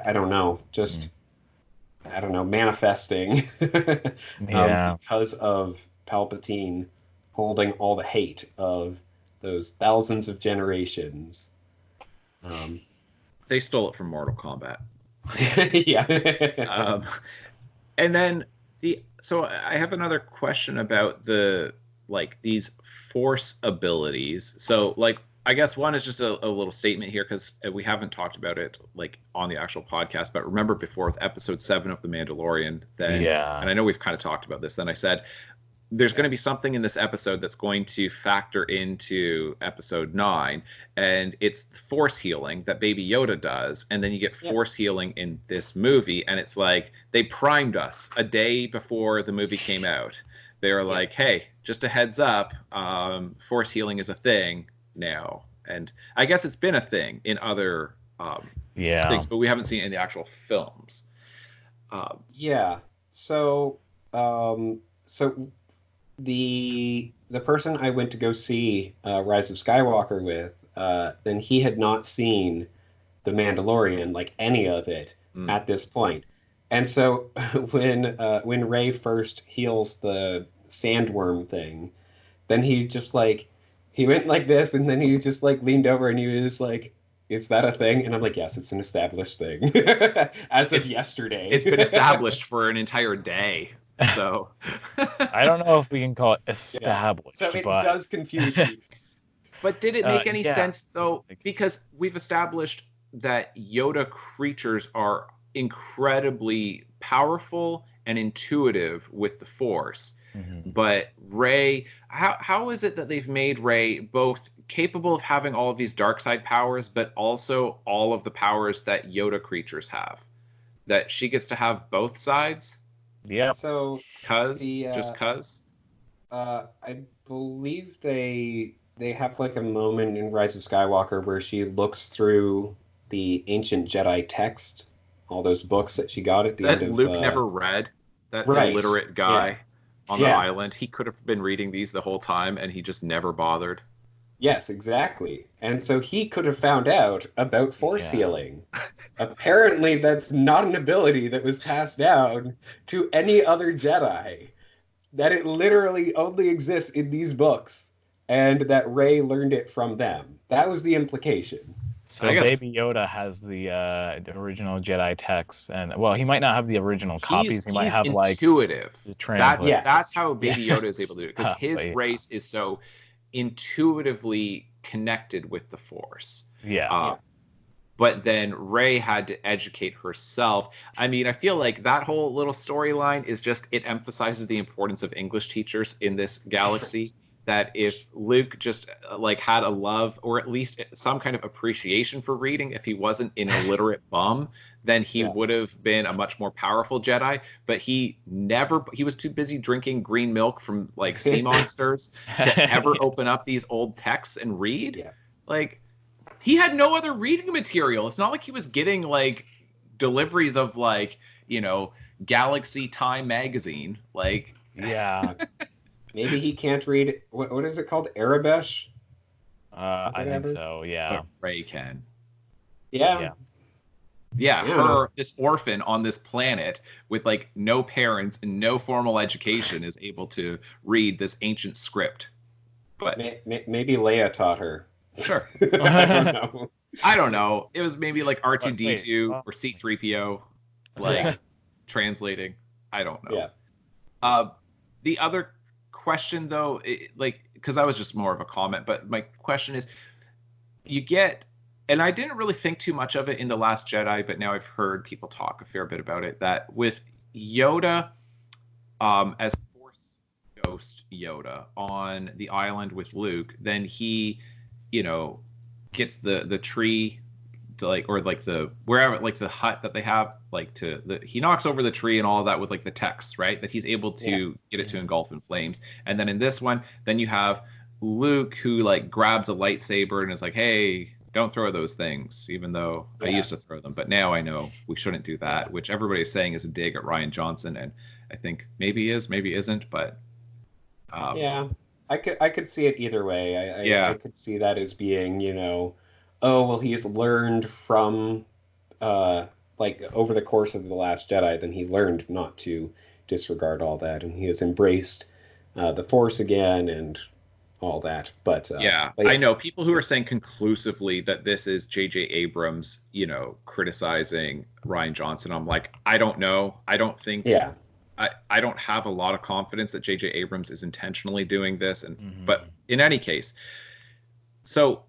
I don't know, just I don't know, manifesting because of Palpatine holding all the hate of those thousands of generations. They stole it from Mortal Kombat. Yeah. And then so I have another question about these Force abilities. So like, I guess one is just a little statement here because we haven't talked about it like on the actual podcast. But remember before with episode 7 of The Mandalorian, and I know we've kind of talked about this. Then I said there's going to be something in this episode that's going to factor into episode 9, and it's Force healing that Baby Yoda does, and then you get Force healing in this movie, and it's like they primed us a day before the movie came out. They were like, hey, just a heads up, Force healing is a thing now. And I guess it's been a thing in other things, but we haven't seen it in the actual films. So the person I went to go see Rise of Skywalker with, then he had not seen The Mandalorian, like any of it, at this point. And so when Rey first heals the sandworm thing, then he just like he went like this, and then he just like leaned over and he was like, "Is that a thing?" And I'm like, "Yes, it's an established thing." As of yesterday, it's been established for an entire day. So I don't know if we can call it established. So it does confuse me. But did it make any sense though? Because we've established that Yoda creatures are incredibly powerful and intuitive with the Force. Mm-hmm. But Rey, how is it that they've made Rey both capable of having all of these dark side powers, but also all of the powers that Yoda creatures have? That she gets to have both sides? Yeah. So Just cause? I believe they have like a moment in Rise of Skywalker where she looks through the ancient Jedi text, all those books that she got at the That end of Luke never read. That right. illiterate guy Yeah. on the island. He could have been reading these the whole time, and he just never bothered. Yes, exactly. And so he could have found out about force healing. Apparently, that's not an ability that was passed down to any other Jedi. That it literally only exists in these books, and that Rey learned it from them. That was the implication. So Baby Yoda has the original Jedi text, and well, he might not have the original copies. He might have intuitive. Like the translate. That's how Baby Yoda is able to do it, because his race is so intuitively connected with the Force. But then Rey had to educate herself. I mean, I feel like that whole little storyline is just, it emphasizes the importance of English teachers in this galaxy. That if Luke just like had a love or at least some kind of appreciation for reading, if he wasn't an illiterate bum, then he would have been a much more powerful Jedi. But he was too busy drinking green milk from like sea monsters to ever open up these old texts and read. Like, he had no other reading material. It's not like he was getting like deliveries of like, Galaxy Time magazine. Like, Maybe he can't read, what is it called? Arabesh? I think so, yeah. But Rey can. Yeah, this orphan on this planet with like no parents and no formal education is able to read this ancient script. But maybe Leia taught her. Sure. I don't know. It was maybe like R2-D2 or C-3PO, like translating. I don't know. The other question though, because that was just more of a comment, but my question is, and I didn't really think too much of it in The Last Jedi, but now I've heard people talk a fair bit about it, that with Yoda as Force Ghost Yoda on the island with Luke, then he gets the tree to wherever the hut that they have, he knocks over the tree and all of that with like the text, right? That he's able to get it to engulf in flames. And then in this one, then you have Luke who like grabs a lightsaber and is like, hey, don't throw those things, even though I used to throw them, but now I know we shouldn't do that, which everybody's saying is a dig at Rian Johnson, and I think maybe is, maybe isn't, but I could see it either way. I could see that as being, oh, well, he's learned from, like, over the course of The Last Jedi, then he learned not to disregard all that, and he has embraced the Force again and all that. But I know people who are saying conclusively that this is J.J. Abrams, criticizing Rian Johnson. I'm like, I don't know. I don't think. I don't have a lot of confidence that J.J. Abrams is intentionally doing this, but in any case, so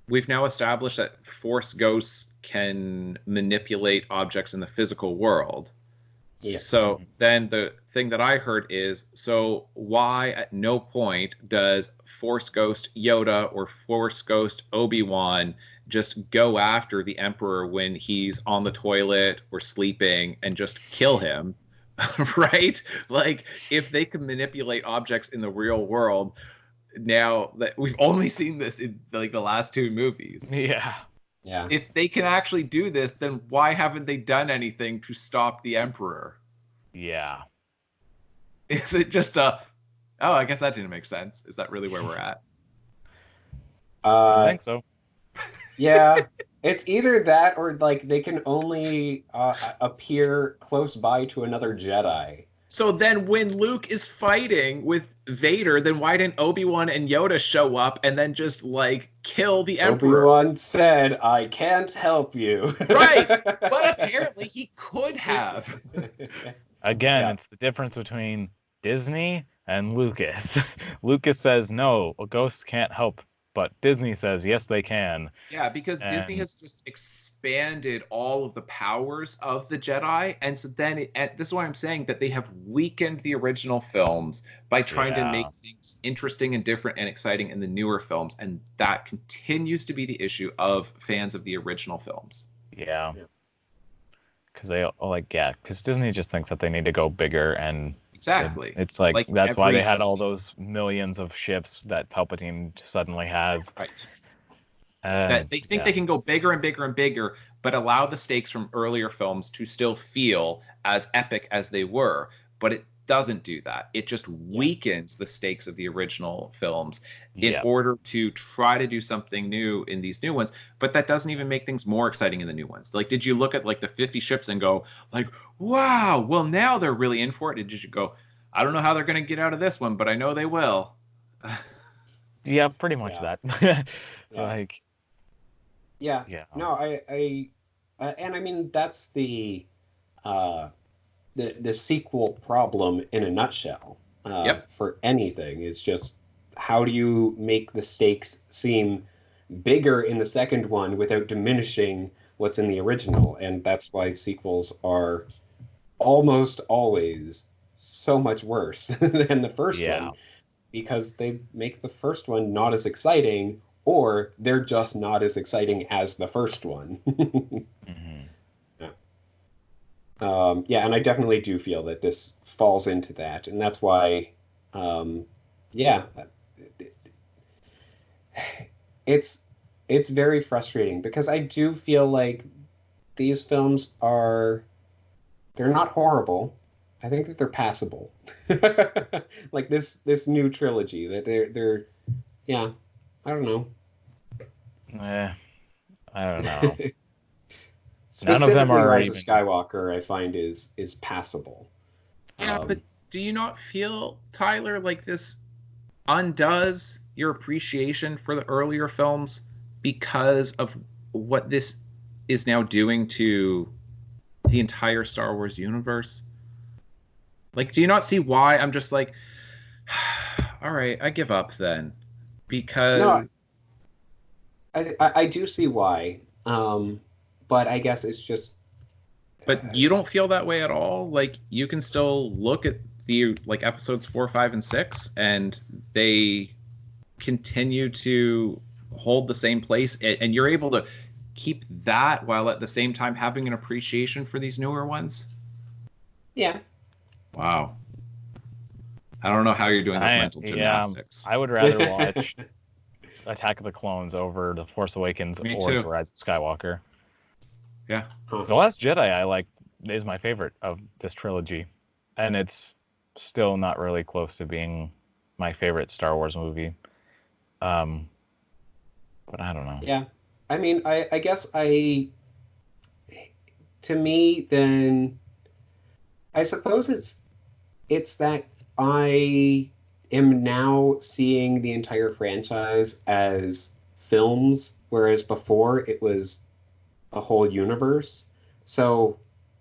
we've now established that Force ghosts can manipulate objects in the physical world. So then the thing that I heard is, so why at no point does Force Ghost Yoda or Force Ghost Obi-Wan just go after the Emperor when he's on the toilet or sleeping and just kill him? Right? Like, if they can manipulate objects in the real world, now that we've only seen this in like the last two movies. If they can actually do this, then why haven't they done anything to stop the Emperor? Is it just I guess that didn't make sense. Is that really where we're at? I think so. It's either that or like they can only appear close by to another Jedi. So then when Luke is fighting with Vader, then why didn't Obi-Wan and Yoda show up and then just like kill the Emperor? Obi-Wan said, I can't help you. Right. But apparently he could have. Again, it's the difference between Disney and Lucas. Lucas says, no, ghosts can't help. But Disney says, yes, they can. Yeah, because Disney has just expanded all of the powers of the Jedi, and so then this is why I'm saying that they have weakened the original films by trying to make things interesting and different and exciting in the newer films, and that continues to be the issue of fans of the original films. Yeah. Because because Disney just thinks that they need to go bigger, and exactly, it's like that's why they had all those millions of ships that Palpatine suddenly has. Right. That they think they can go bigger and bigger and bigger, but allow the stakes from earlier films to still feel as epic as they were. But it doesn't do that. It just weakens the stakes of the original films in order to try to do something new in these new ones. But that doesn't even make things more exciting in the new ones. Like, did you look at like the 50 ships and go like, wow, well, now they're really in for it? Or did you go, I don't know how they're going to get out of this one, but I know they will. Yeah, pretty much that. Like, yeah. No, I and I mean, that's the sequel problem in a nutshell. For anything, it's just how do you make the stakes seem bigger in the second one without diminishing what's in the original? And that's why sequels are almost always so much worse than the first one, because they make the first one not as exciting, or they're just not as exciting as the first one. And I definitely do feel that this falls into that, and that's why, it's very frustrating, because I do feel like these films they're not horrible. I think that they're passable. Like this new trilogy, that they're I don't know. I don't know. None of them are Rise of Skywalker, I find, is passable. Yeah, but do you not feel, Tyler, like this undoes your appreciation for the earlier films because of what this is now doing to the entire Star Wars universe? Like, do you not see why I'm just like, all right, I give up then? Because I do see why. But I guess it's just. But you don't feel that way at all? Like, you can still look at the episodes 4, 5, and 6, and they continue to hold the same place, and you're able to keep that while at the same time having an appreciation for these newer ones? Yeah. Wow. I don't know how you're doing this mental gymnastics. I would rather watch Attack of the Clones over The Force Awakens or The Rise of Skywalker. Yeah. The Last Jedi is my favorite of this trilogy, and it's still not really close to being my favorite Star Wars movie. But I don't know. Yeah. I mean, I guess to me, then, I suppose it's that I am now seeing the entire franchise as films, whereas before it was a whole universe. So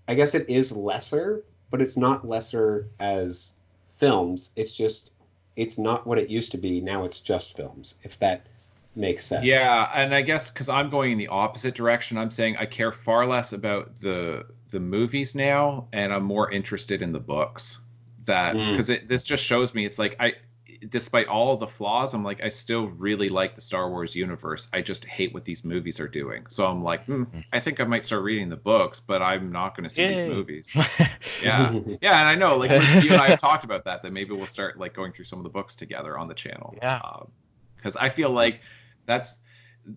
I guess it is lesser, but it's not lesser as films. It's not what it used to be. Now it's just films, if that makes sense. Yeah, and I guess because I'm going in the opposite direction, I'm saying I care far less about the movies now, and I'm more interested in the books. Because this just shows me, it's like, despite all of the flaws, I'm like, I still really like the Star Wars universe. I just hate what these movies are doing. So I'm like, I think I might start reading the books, but I'm not going to see these movies. Yeah, and I know, like, you and I have talked about that maybe we'll start going through some of the books together on the channel. Yeah, because I feel like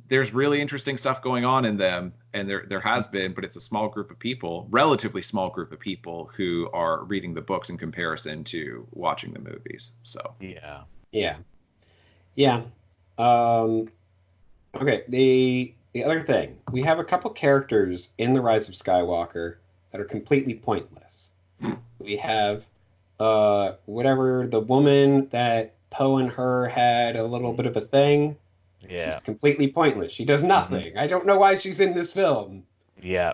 there's really interesting stuff going on in them, and there has been, but it's a small group of people, relatively small group of people, who are reading the books in comparison to watching the movies. So yeah. Okay, the other thing, we have a couple characters in the Rise of Skywalker that are completely pointless. We have whatever, the woman that Poe and her had a little bit of a thing. Yeah. She's completely pointless. She does nothing. I don't know why she's in this film. Yeah.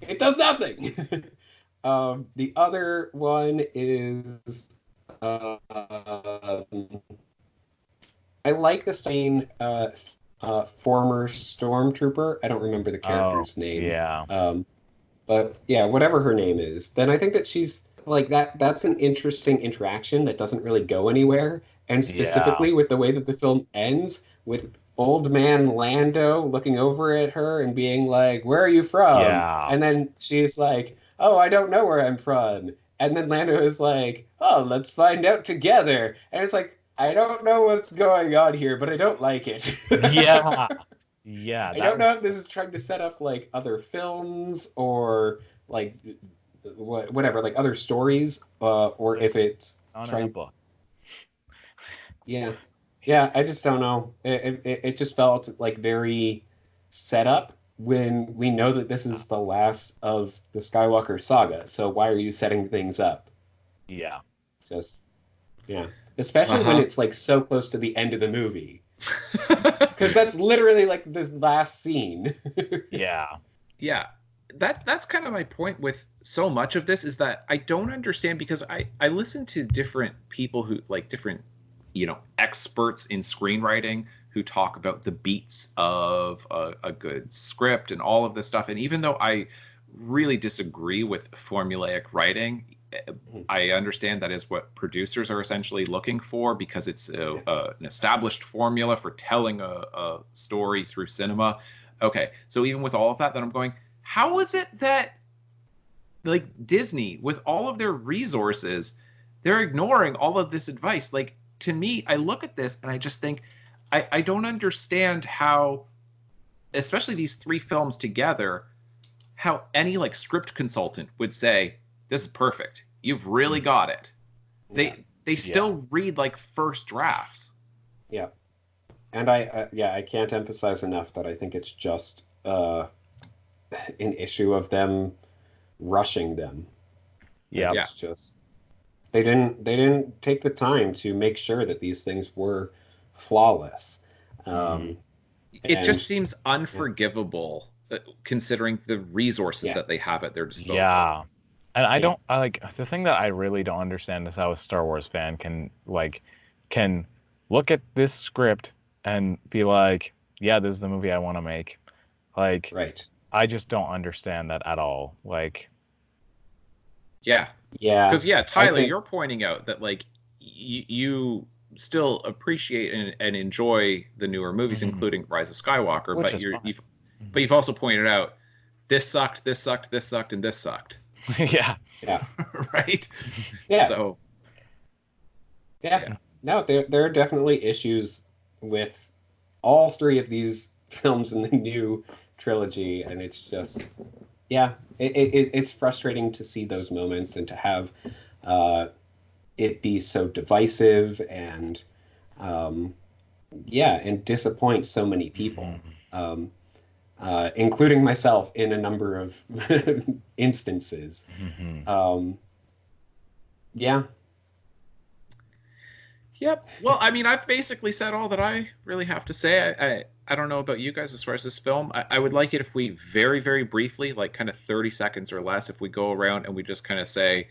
It does nothing. The other one is I like the scene former stormtrooper. I don't remember the Oh, character's name. yeah. But yeah, whatever her name is, then I think that she's like that. That's an interesting interaction that doesn't really go anywhere. And Yeah. specifically with the way that the film ends, with old man Lando looking over at her and being like, "Where are you from?" Yeah. And then she's like, "Oh, I don't know where I'm from." And then Lando is like, "Oh, let's find out together." And it's like, I don't know what's going on here, but I don't like it. Yeah. Yeah, I that don't know was if this is trying to set up like other films or like whatever, like other stories, or if it's on in a trying. book. Yeah, yeah. I just don't know. It just felt like very set up when we know that this is the last of the Skywalker saga. So why are you setting things up? Yeah. Just yeah, especially when Uh-huh. it's like so close to the end of the movie, because that's literally like this last scene. Yeah. Yeah, that's kind of my point with so much of this is that I don't understand because I listen to different people who like different experts in screenwriting who talk about the beats of a good script and all of this stuff, and even though I really disagree with formulaic writing, I understand that is what producers are essentially looking for because it's an established formula for telling a story through cinema. Okay, so even with all of that, then I'm going, how is it that like Disney, with all of their resources, they're ignoring all of this advice? Like to me, I look at this and I just think, I don't understand how, especially these three films together, how any like script consultant would say, this is perfect. You've really got it. Yeah. They still read like first drafts. Yeah. And I can't emphasize enough that I think it's just an issue of them rushing them. Like Yeah. Yeah. it's just they didn't take the time to make sure that these things were flawless. Mhm. Um, It just and seems yeah, unforgivable considering the resources yeah, that they have at their disposal. Yeah. And yeah, I like the thing that I really don't understand is how a Star Wars fan can look at this script and be like, yeah, this is the movie I want to make. Like right. I just don't understand that at all. Like Yeah. Yeah, Because yeah, I Tyler, think you're pointing out that like you still appreciate and enjoy the newer movies, Mhm. including Rise of Skywalker, Which but is fine. you've also pointed out this sucked, this sucked, this sucked, and this sucked. Yeah. yeah, Right? yeah, So yeah. yeah. No, there are definitely issues with all three of these films in the new trilogy, and it's just yeah, it's frustrating to see those moments and to have uh, it be so divisive and um, yeah, and disappoint so many people, Mhm. including myself in a number of instances. Mhm. Um, yeah, Yep. Well, I mean, I've basically said all that I really have to say. I don't know about you guys as far as this film. I would like it if we very, very briefly, like kind of 30 seconds or less, if we go around and we just kind of say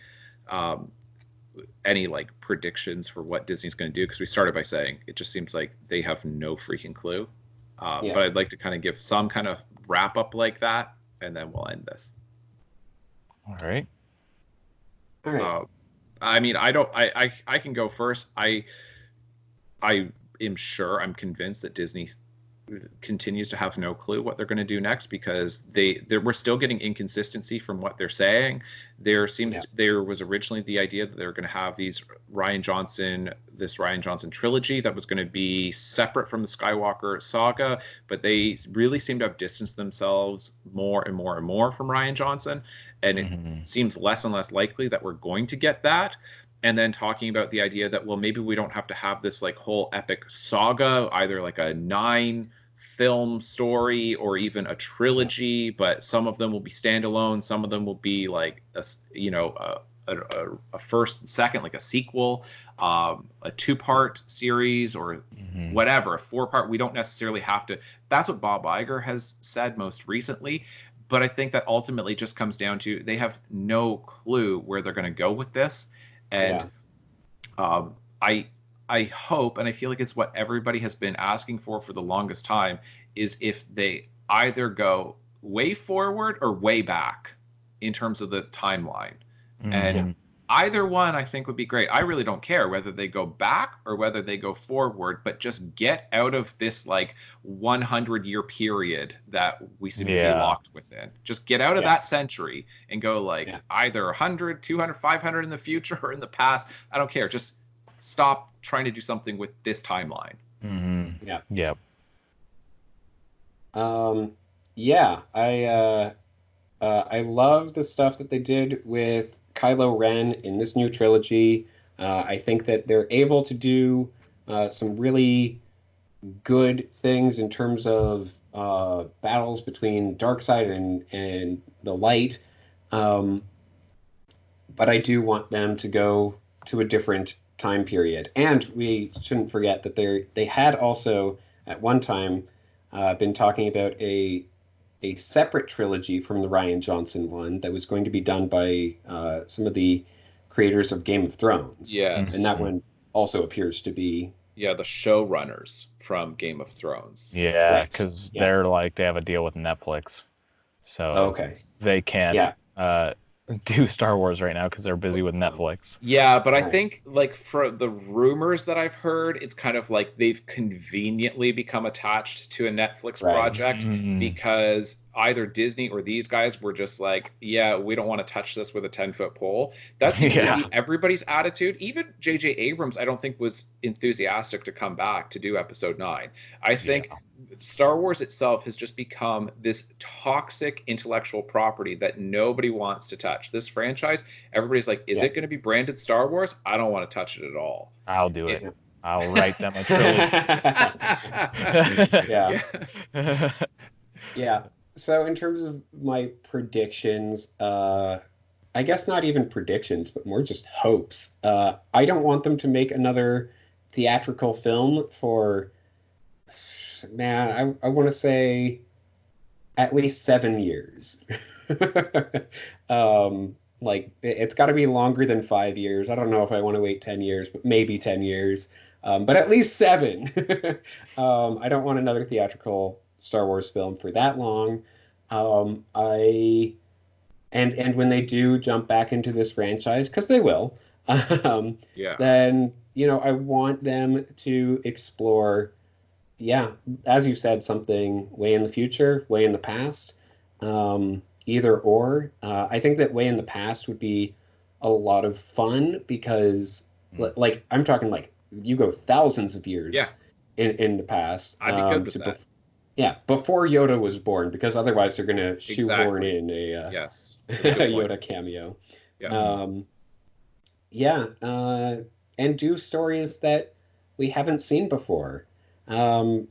um, any like predictions for what Disney's going to do. Because we started by saying it just seems like they have no freaking clue. yeah. But I'd like to kind of give some kind of wrap up like that, and then we'll end this. All right. All right. I mean, I don't. I can go first. I am sure, I'm convinced that Disney continues to have no clue what they're going to do next because we're still getting inconsistency from what they're saying. Yeah. There was originally the idea that they're going to have this Ryan Johnson trilogy that was going to be separate from the Skywalker saga, but they really seem to have distanced themselves more and more and more from Ryan Johnson, and it Mhm. seems less and less likely that we're going to get that. And then talking about the idea that, well, maybe we don't have to have this like whole epic saga, either like a 9 film story or even a Yeah. trilogy, but some of them will be standalone, some of them will be like a first and second, like a sequel, a 2-part series, or Mhm. whatever, a 4-part. We don't necessarily have to. That's what Bob Iger has said most recently, but I think that ultimately just comes down to they have no clue where they're going to go with this. And Yeah. um, I I hope, and I feel like it's what everybody has been asking for the longest time, is if they either go way forward or way back in terms of the timeline. And either one I think would be great. I really don't care whether they go back or whether they go forward, but just get out of this like 100-year period that we seem to be locked within. Just get out of that century and go like either 100, 200, 500 in the future or in the past. I don't care. Just stop trying to do something with this timeline. Yeah. Yep. Yeah, I love the stuff that they did with Kylo Ren in this new trilogy. I think that they're able to do some really good things in terms of battles between dark side and the light. But I do want them to go to a different time period. And we shouldn't forget that they had also at one time been talking about a separate trilogy from the Rian Johnson one that was going to be done by some of the creators of Game of Thrones. Yes. And that one also appears to be... Yeah, the showrunners from Game of Thrones. Yeah, because they're like, they have a deal with Netflix. So they can't do Star Wars right now because they're busy with Netflix. Yeah, but I think like for the rumors that I've heard, it's kind of like they've conveniently become attached to a Netflix project because either Disney or these guys were just like, yeah, we don't want to touch this with a 10-foot pole. That seems to be everybody's attitude. Even J.J. Abrams, I don't think was enthusiastic to come back to do Episode 9. I think Star Wars itself has just become this toxic intellectual property that nobody wants to touch. This franchise, everybody's like, is it going to be branded Star Wars? I don't want to touch it at all. I'll do it. I'll write them a trilogy. Yeah. So in terms of my predictions, I guess not even predictions, but more just hopes. I don't want them to make another theatrical film for... Man, I want to say at least 7 years. Like it's got to be longer than 5 years. I don't know if I want to wait 10 years, but maybe 10 years. But at least 7. I don't want another theatrical Star Wars film for that long. And when they do jump back into this franchise, because they will, then I want them to explore. Yeah, as you said, something way in the future, way in the past, either or. I think that way in the past would be a lot of fun because, like, I'm talking like you go thousands of years in the past. I'd be good with that. Before Yoda was born, because otherwise they're going to shoehorn in a Yoda cameo. And do stories that we haven't seen before. How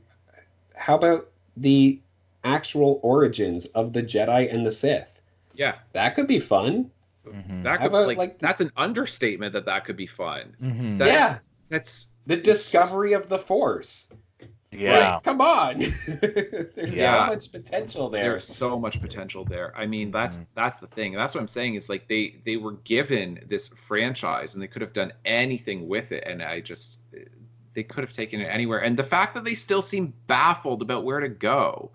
about the actual origins of the Jedi and the Sith? Yeah, that could be fun. That could that's an understatement that could be fun. That's the discovery of the Force. Yeah, like, come on. There's so much potential there. There's so much potential there. I mean, that's the thing. That's what I'm saying is like they were given this franchise and they could have done anything with it, and they could have taken it anywhere. And the fact that they still seem baffled about where to go.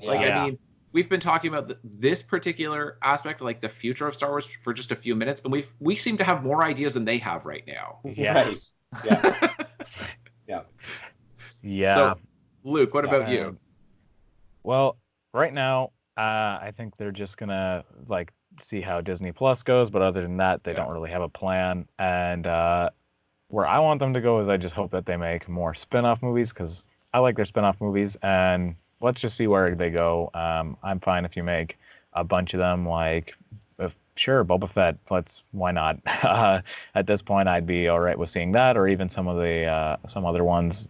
I mean, we've been talking about this particular aspect, like the future of Star Wars, for just a few minutes, and we seem to have more ideas than they have right now. Right. Yeah. So, Luke, what about you? Well, right now, I think they're just gonna like see how Disney Plus goes, but other than that, they don't really have a plan. And where I want them to go is I just hope that they make more spin-off movies because I like their spin-off movies, and let's just see where they go. I'm fine if you make a bunch of them, like sure, Boba Fett. Why not? At this point, I'd be all right with seeing that, or even some of the some other ones.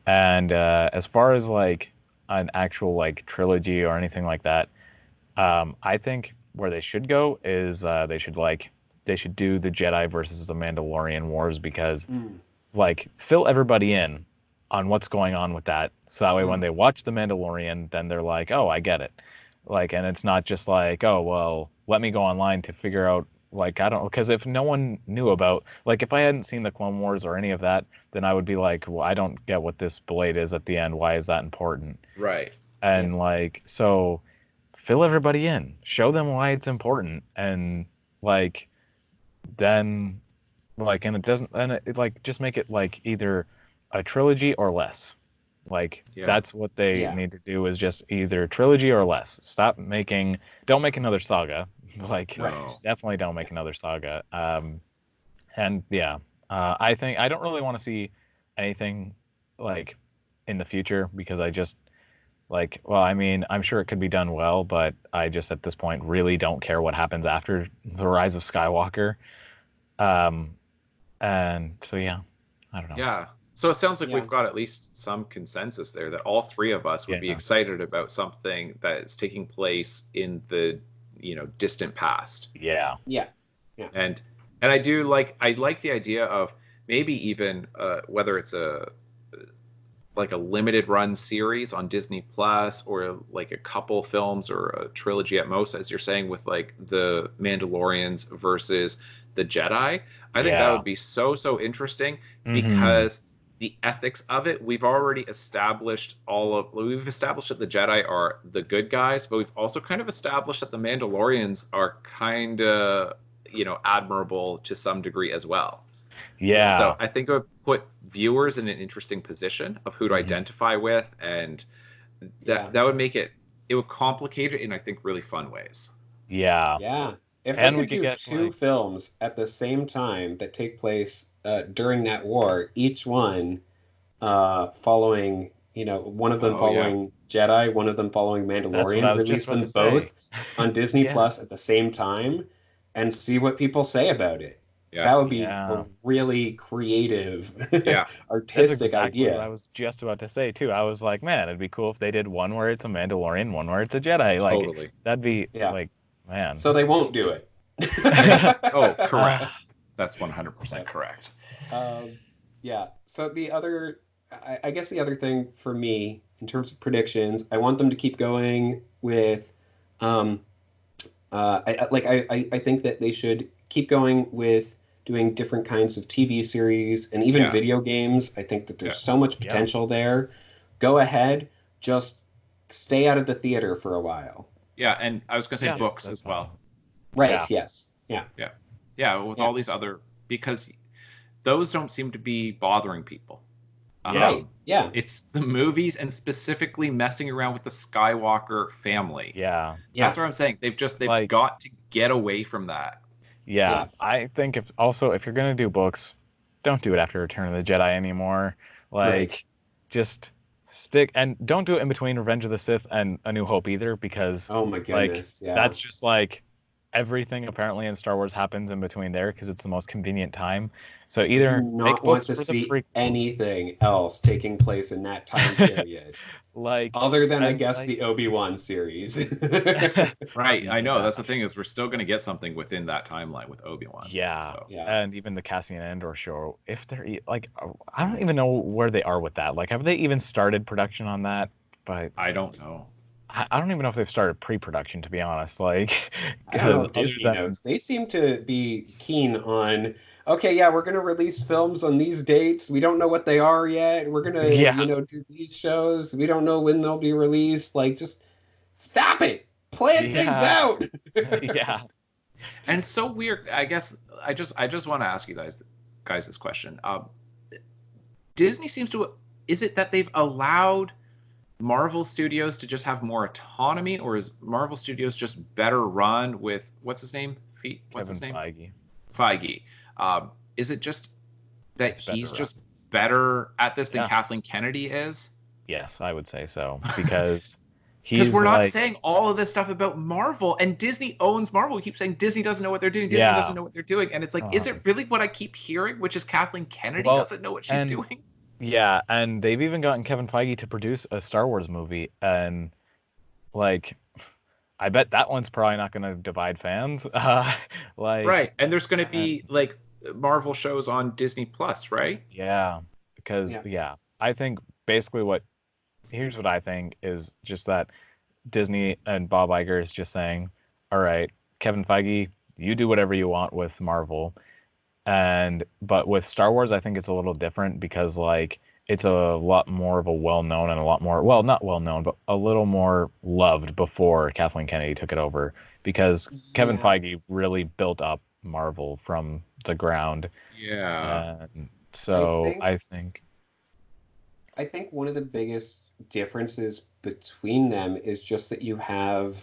And as far as like an actual like trilogy or anything like that, I think where they should go is they should do the Jedi versus the Mandalorian wars, because like fill everybody in on what's going on with that, so that way when they watch the Mandalorian, then they're like, oh, I get it. Like, and it's not just like, oh well, let me go online to figure out like, I don't know, because if no one knew about, like, if I hadn't seen the Clone Wars or any of that, then I would be like, well, I don't get what this blade is at the end. Why is that important? Right. And like, so fill everybody in, show them why it's important, and like, then like, and it doesn't, and it like, just make it like either a trilogy or less. Like, that's what they need to do, is just either trilogy or less. Don't make another saga. Like, definitely don't make another saga. And yeah, I think I don't really want to see anything like in the future, because I just like, well, I mean, I'm sure it could be done well, but I just at this point really don't care what happens after the Rise of Skywalker. And so yeah, I don't know. Yeah. So it sounds like we've got at least some consensus there that all three of us would be excited about something that is taking place in the, distant past. Yeah. Yeah. And I like the idea of maybe even whether it's a limited run series on Disney Plus, or like a couple films or a trilogy at most, as you're saying, with like the Mandalorians versus the Jedi. I think that would be so interesting, because the ethics of it, we've already established that the Jedi are the good guys, but we've also kind of established that the Mandalorians are kind of, admirable to some degree as well. Yeah. So I think it would put viewers in an interesting position of who to identify with, and that would make it would complicate it in, I think, really fun ways. Yeah. Yeah. If they could do two films at the same time that take place during that war, each one following, one of them following Jedi, one of them following Mandalorian, release them both on Disney Plus at the same time, and see what people say about it. Yeah. That would be a really creative, artistic idea. What I was just about to say too. I was like, man, it'd be cool if they did one where it's a Mandalorian, one where it's a Jedi. Like, totally. That'd be like, man. So they won't do it. Oh, correct. That's 100% correct. Yeah. So I guess the other thing for me in terms of predictions, I want them to keep going with, I think that they should keep going with doing different kinds of TV series and even video games. I think that there's so much potential there. Go ahead, just stay out of the theater for a while. Yeah, and I was going to say books as well. Right, yes. Yeah. Yeah. Yeah, with all these other, because those don't seem to be bothering people. Right, yeah. It's the movies, and specifically messing around with the Skywalker family. Yeah. That's what I'm saying. They've got to get away from that. Yeah. I think if you're going to do books, don't do it after Return of the Jedi anymore. Just stick, and don't do it in between Revenge of the Sith and A New Hope either, because oh my goodness, that's just like everything apparently in Star Wars happens in between there, because it's the most convenient time. So either make books want to see anything else taking place in that time period, other than I guess the Obi-Wan series. Right, I know that's the thing, is we're still going to get something within that timeline with Obi-Wan. And even the Cassian Andor show, if they're like, I don't even know where they are with that. Like, have they even started production on that? But I don't know. I don't even know if they've started pre-production, to be honest. Like, I don't know if Disney knows. They seem to be keen on, okay, we're going to release films on these dates. We don't know what they are yet. We're going to, do these shows. We don't know when they'll be released. Like, just stop it. Plan things out. Yeah. And it's so weird. I guess I just want to ask you guys this question. Disney seems to, is it that they've allowed Marvel Studios to just have more autonomy, or is Marvel Studios just better run with what's his name? Feige. Is it just that he's just better at this than Kathleen Kennedy is? Yes, I would say so, because we're not saying all of this stuff about Marvel, and Disney owns Marvel. We keep saying Disney doesn't know what they're doing. Disney doesn't know what they're doing, and it's like, is it really what I keep hearing, which is Kathleen Kennedy doesn't know what she's doing? Yeah, and they've even gotten Kevin Feige to produce a Star Wars movie, and I bet that one's probably not going to divide fans. Right, and there's going to be Marvel shows on Disney Plus, right? Yeah, because I think basically here's what I think is just that Disney and Bob Iger is just saying, all right, Kevin Feige, you do whatever you want with Marvel. But with Star Wars, I think it's a little different because like it's a lot more of a well-known and a lot more, well, not well-known, but a little more loved before Kathleen Kennedy took it over, because Kevin Feige really built up Marvel from the ground. Yeah. And so I think one of the biggest differences between them is just that you have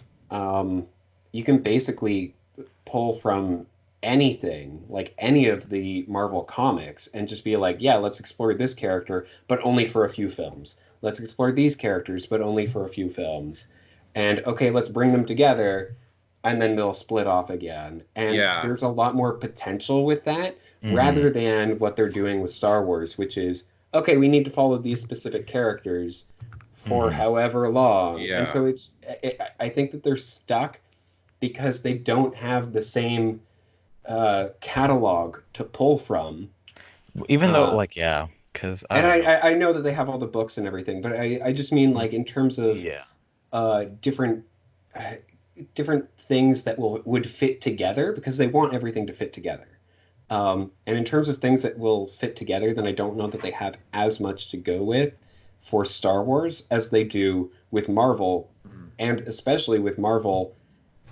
you can basically pull from anything, like any of the Marvel comics, and just be like, yeah, let's explore this character, but only for a few films. Let's explore these characters, but only for a few films. And okay, let's bring them together, and then they'll split off again. And there's a lot more potential with that, rather than what they're doing with Star Wars, which is, okay, we need to follow these specific characters for however long. Yeah. And so I think that they're stuck because they don't have the same catalog to pull from. Even though, like, yeah, because I know that they have all the books and everything, but I just mean like in terms of different things that would fit together, because they want everything to fit together. And in terms of things that will fit together, then I don't know that they have as much to go with for Star Wars as they do with Marvel, and especially with Marvel,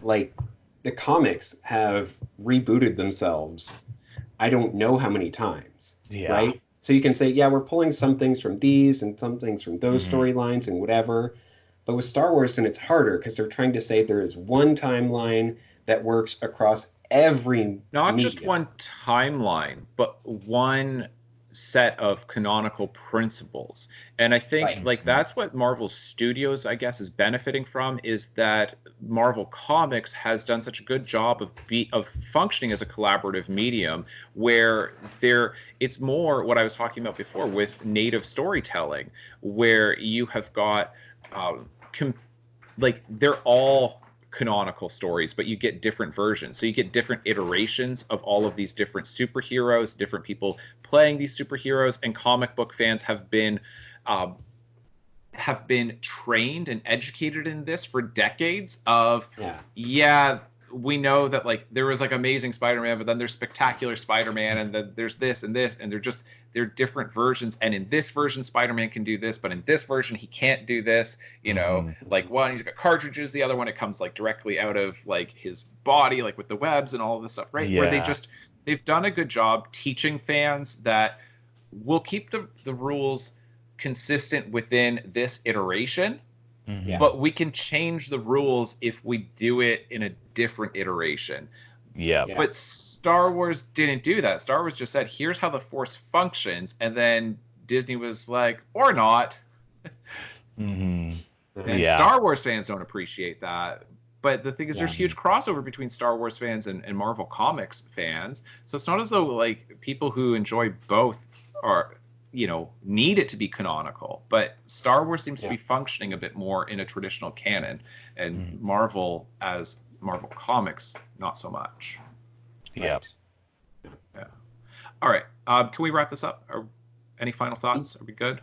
like the comics have rebooted themselves I don't know how many times, right? So you can say, yeah, we're pulling some things from these and some things from those storylines and whatever. But with Star Wars, then it's harder because they're trying to say there is one timeline that works across every not medium. just one timeline, but one set of canonical principles. And I think like that's what Marvel Studios, I guess, is benefiting from, is that Marvel Comics has done such a good job of functioning as a collaborative medium, where it's more what I was talking about before with native storytelling, where you have got like they're all canonical stories, but you get different versions. So you get different iterations of all of these different superheroes, different people playing these superheroes, and comic book fans have been trained and educated in this for decades of we know that like there was like Amazing Spider-Man, but then there's Spectacular Spider-Man, and then there's this and this, and they're different versions. And in this version, Spider-Man can do this, but in this version, he can't do this. You know, like one, he's got cartridges. The other one, it comes like directly out of like his body, like with the webs and all of this stuff, right? Where they've done a good job teaching fans that we'll keep the rules consistent within this iteration. But we can change the rules if we do it in a different iteration. But Star Wars didn't do that. Star Wars just said, here's how the Force functions. And then Disney was like, or not. And Star Wars fans don't appreciate that. But the thing is, there's huge crossover between Star Wars fans and Marvel Comics fans. So it's not as though like people who enjoy both are, you know, need it to be canonical, but Star Wars seems to be functioning a bit more in a traditional canon, and Marvel as Marvel Comics, not so much. Yeah. All right. Can we wrap this up? Any final thoughts? Are we good?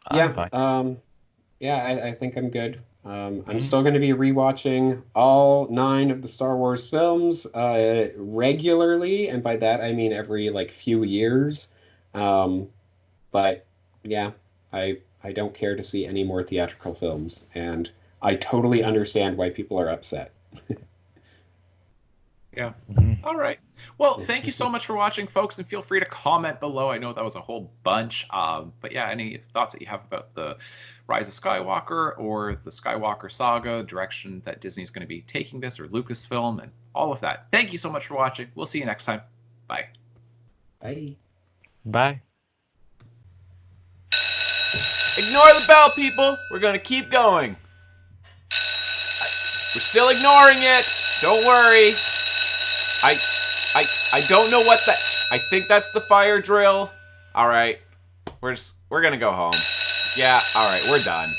I think I'm good. I'm still going to be rewatching all 9 of the Star Wars films regularly, and by that I mean every like few years. But yeah, I don't care to see any more theatrical films, and I totally understand why people are upset. All right. Well, thank you so much for watching, folks, and feel free to comment below. I know that was a whole bunch, but yeah, any thoughts that you have about the Rise of Skywalker or the Skywalker Saga, direction that Disney's going to be taking this, or Lucasfilm, and all of that. Thank you so much for watching. We'll see you next time. Bye. Bye. Ignore the bell, people. We're gonna keep going. We're still ignoring it. Don't worry. I don't know what that. I think that's the fire drill. All right. We're gonna go home. Yeah. All right. We're done.